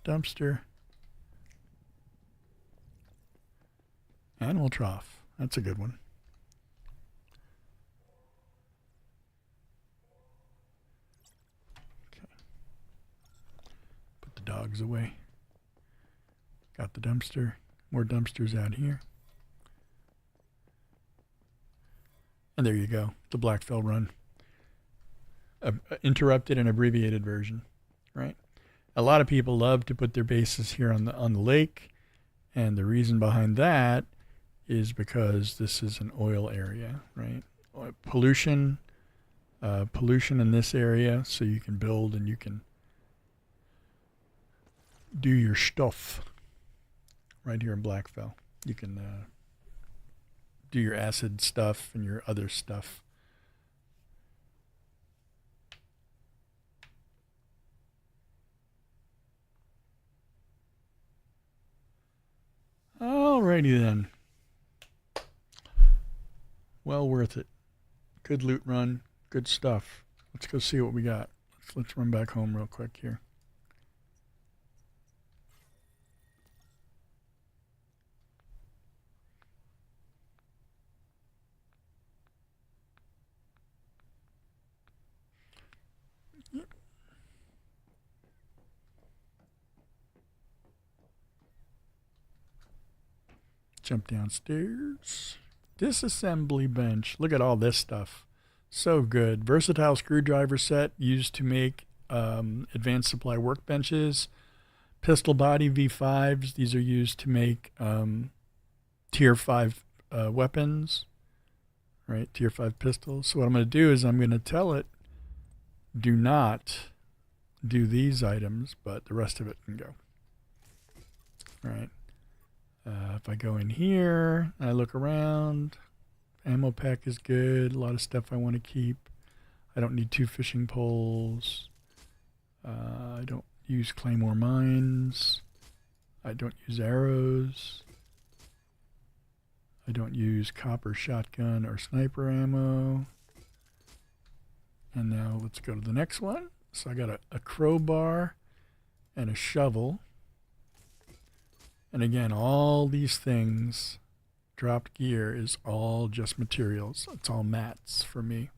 Speaker 1: dumpster. Animal trough. That's a good one. Okay. Put the dogs away. Got the dumpster. More dumpsters out here. And there you go. The Blackfell run. Interrupted and abbreviated version, right? A lot of people love to put their bases here on the lake, and the reason behind that is because this is an oil area, right? Pollution in this area, so you can build and you can do your stuff right here in Blackfell. You can do your acid stuff and your other stuff. Alrighty then. Well worth it. Good loot run. Good stuff. Let's go see what we got. Let's run back home real quick here. Jump downstairs. Disassembly bench. Look at all this stuff. So good. Versatile screwdriver set used to make advanced supply workbenches. Pistol body V5s. These are used to make tier 5 weapons. Right? Tier 5 pistols. So what I'm going to do is I'm going to tell it, do not do these items, but the rest of it can go. Right? If I go in here and I look around, ammo pack is good. A lot of stuff I want to keep. I don't need 2 fishing poles. I don't use claymore mines. I don't use arrows. I don't use copper shotgun or sniper ammo. And now let's go to the next one. So I got a crowbar and a shovel. And again, all these things, dropped gear is all just materials. It's all mats for me.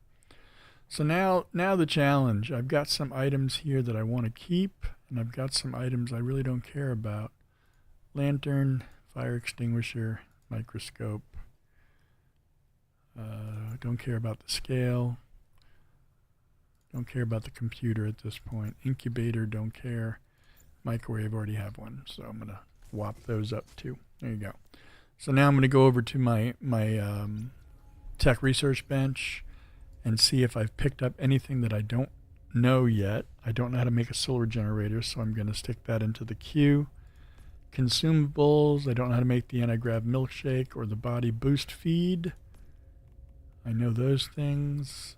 Speaker 1: So now the challenge. I've got some items here that I want to keep, and I've got some items I really don't care about. Lantern, fire extinguisher, microscope. Don't care about the scale. Don't care about the computer at this point. Incubator, don't care. Microwave, already have one, so I'm going to whop those up too. There you go. So now I'm going to go over to my tech research bench and see if I've picked up anything that I don't know yet. I don't know how to make a solar generator, so I'm going to stick that into the queue. Consumables, I don't know how to make the anti-grav milkshake or the body boost feed. I know those things.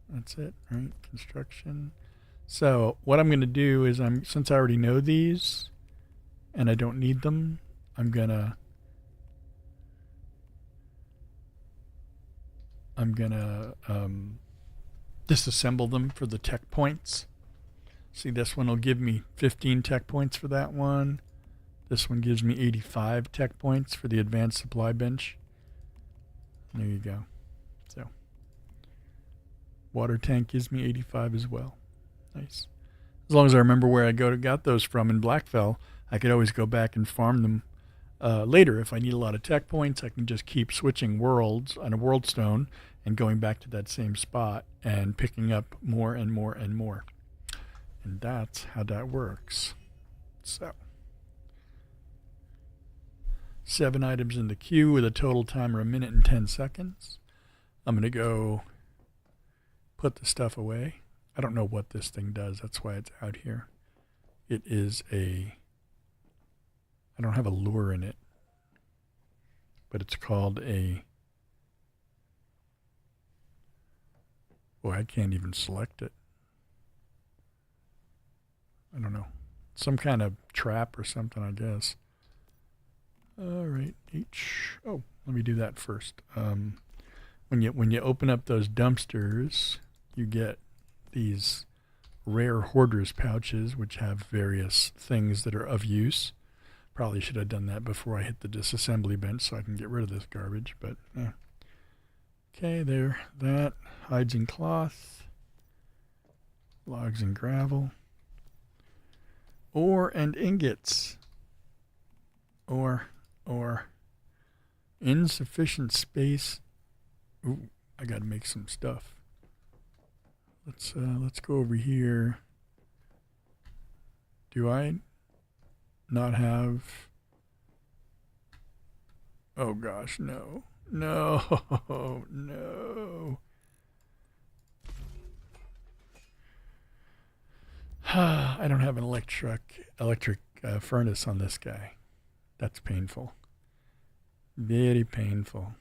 Speaker 1: That's it, right? Construction. So what I'm going to do is, since I already know these and I don't need them, I'm gonna disassemble them for the tech points. See, this one will give me 15 tech points for that one. This one gives me 85 tech points for the advanced supply bench. There you go. So water tank gives me 85 as well. Nice. As long as I remember where I got those from in Blackfell, I could always go back and farm them later. If I need a lot of tech points, I can just keep switching worlds on a world stone and going back to that same spot and picking up more and more and more. And that's how that works. So 7 items in the queue with a total timer 1 minute and 10 seconds. I'm going to go put the stuff away. I don't know what this thing does. That's why it's out here. It is I don't have a lure in it, but it's called boy, I can't even select it. I don't know. Some kind of trap or something, I guess. All right, let me do that first. When you open up those dumpsters, you get these rare hoarder's pouches, which have various things that are of use. Probably should have done that before I hit the disassembly bench so I can get rid of this garbage, but yeah. Okay, there, that. Hides and cloth. Logs and gravel. Ore and ingots. Or insufficient space. Ooh, I gotta make some stuff. Let's go over here. Do I not have... Oh gosh, no. No, no. I don't have an electric furnace on this guy. That's painful. Very painful.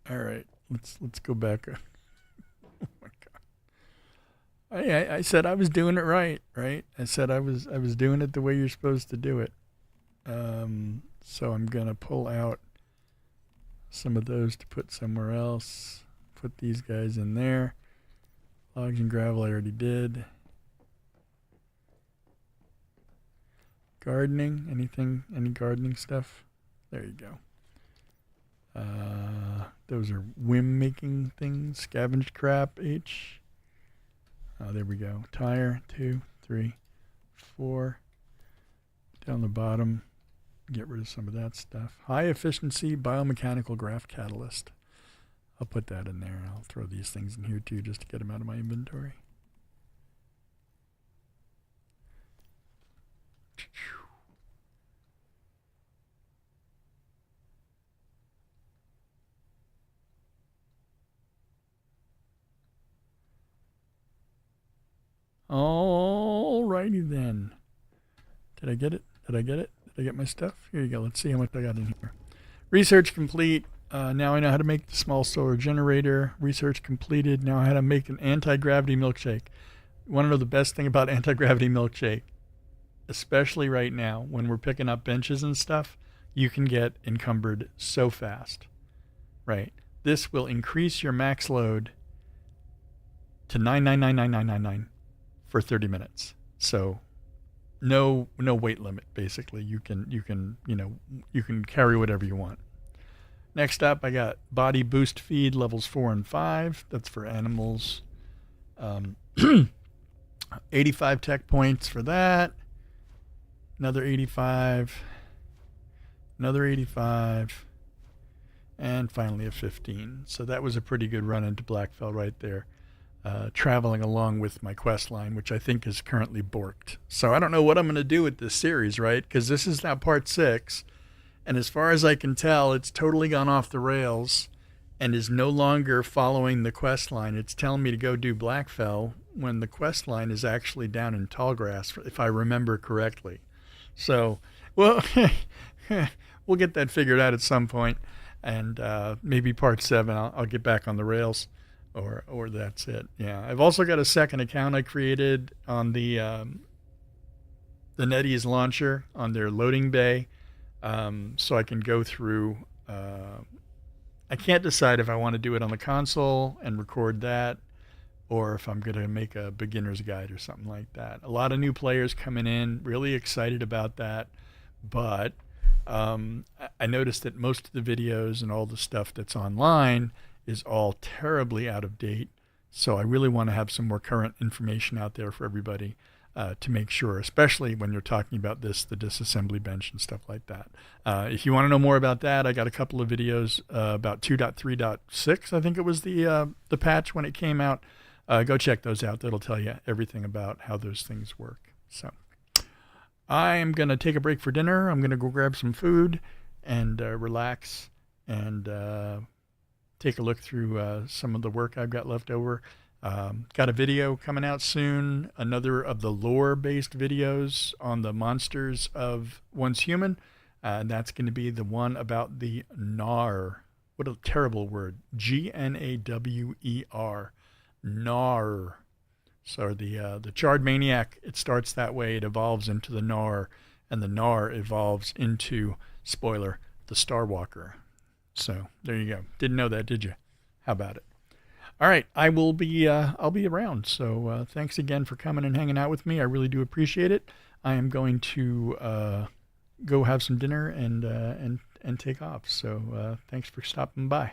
Speaker 1: All right, let's go back. Oh my God. I said I was doing it right? I said I was doing it the way you're supposed to do it. So I'm gonna pull out some of those to put somewhere else. Put these guys in there. Logs and gravel I already did. Gardening, any gardening stuff? There you go. Those are whim making things. Scavenged crap H. There we go. Tire 2, 3, 4. Down the bottom. Get rid of some of that stuff. High efficiency biomechanical graph catalyst. I'll put that in there. I'll throw these things in here too just to get them out of my inventory. Alrighty then. Did I get it? Did I get my stuff? Here you go. Let's see how much I got in here. Research complete. Now I know how to make the small solar generator. Research completed. Now how to make an anti-gravity milkshake. You want to know the best thing about anti-gravity milkshake? Especially right now when we're picking up benches and stuff, you can get encumbered so fast. Right? This will increase your max load to 9999999 for 30 minutes. So no weight limit basically. You can carry whatever you want. Next up, I got body boost feed levels 4 and 5. That's for animals. 85 tech points for that. Another 85. Another 85. And finally a 15. So that was a pretty good run into Blackfell right there. Traveling along with my quest line, which I think is currently borked. So I don't know what I'm going to do with this series, right? Because this is now part 6. And as far as I can tell, it's totally gone off the rails and is no longer following the quest line. It's telling me to go do Blackfell when the quest line is actually down in Tallgrass, if I remember correctly. So, well, we'll get that figured out at some point. And maybe part 7, I'll get back on the rails. Or that's it. Yeah, I've also got a second account I created on the NetEase launcher on their loading bay, so I can go through. I can't decide if I want to do it on the console and record that, or if I'm going to make a beginner's guide or something like that. A lot of new players coming in, really excited about that, but I noticed that most of the videos and all the stuff that's online is all terribly out of date. So I really want to have some more current information out there for everybody to make sure, especially when you're talking about the disassembly bench and stuff like that. If you want to know more about that, I got a couple of videos about 2.3.6. I think it was the patch when it came out. Go check those out. That'll tell you everything about how those things work. So I am going to take a break for dinner. I'm going to go grab some food and relax and take a look through some of the work I've got left over. Got a video coming out soon, another of the lore-based videos on the monsters of Once Human. And that's going to be the one about the Gnawer. What a terrible word. Gnawer. Gnawer. So the Charred Maniac, it starts that way. It evolves into the Gnawer. And the Gnawer evolves into, spoiler, the Starwalker. So there you go. Didn't know that, did you? How about it? All right, I'll be around. So thanks again for coming and hanging out with me. I really do appreciate it. I am going to go have some dinner and take off. So thanks for stopping by.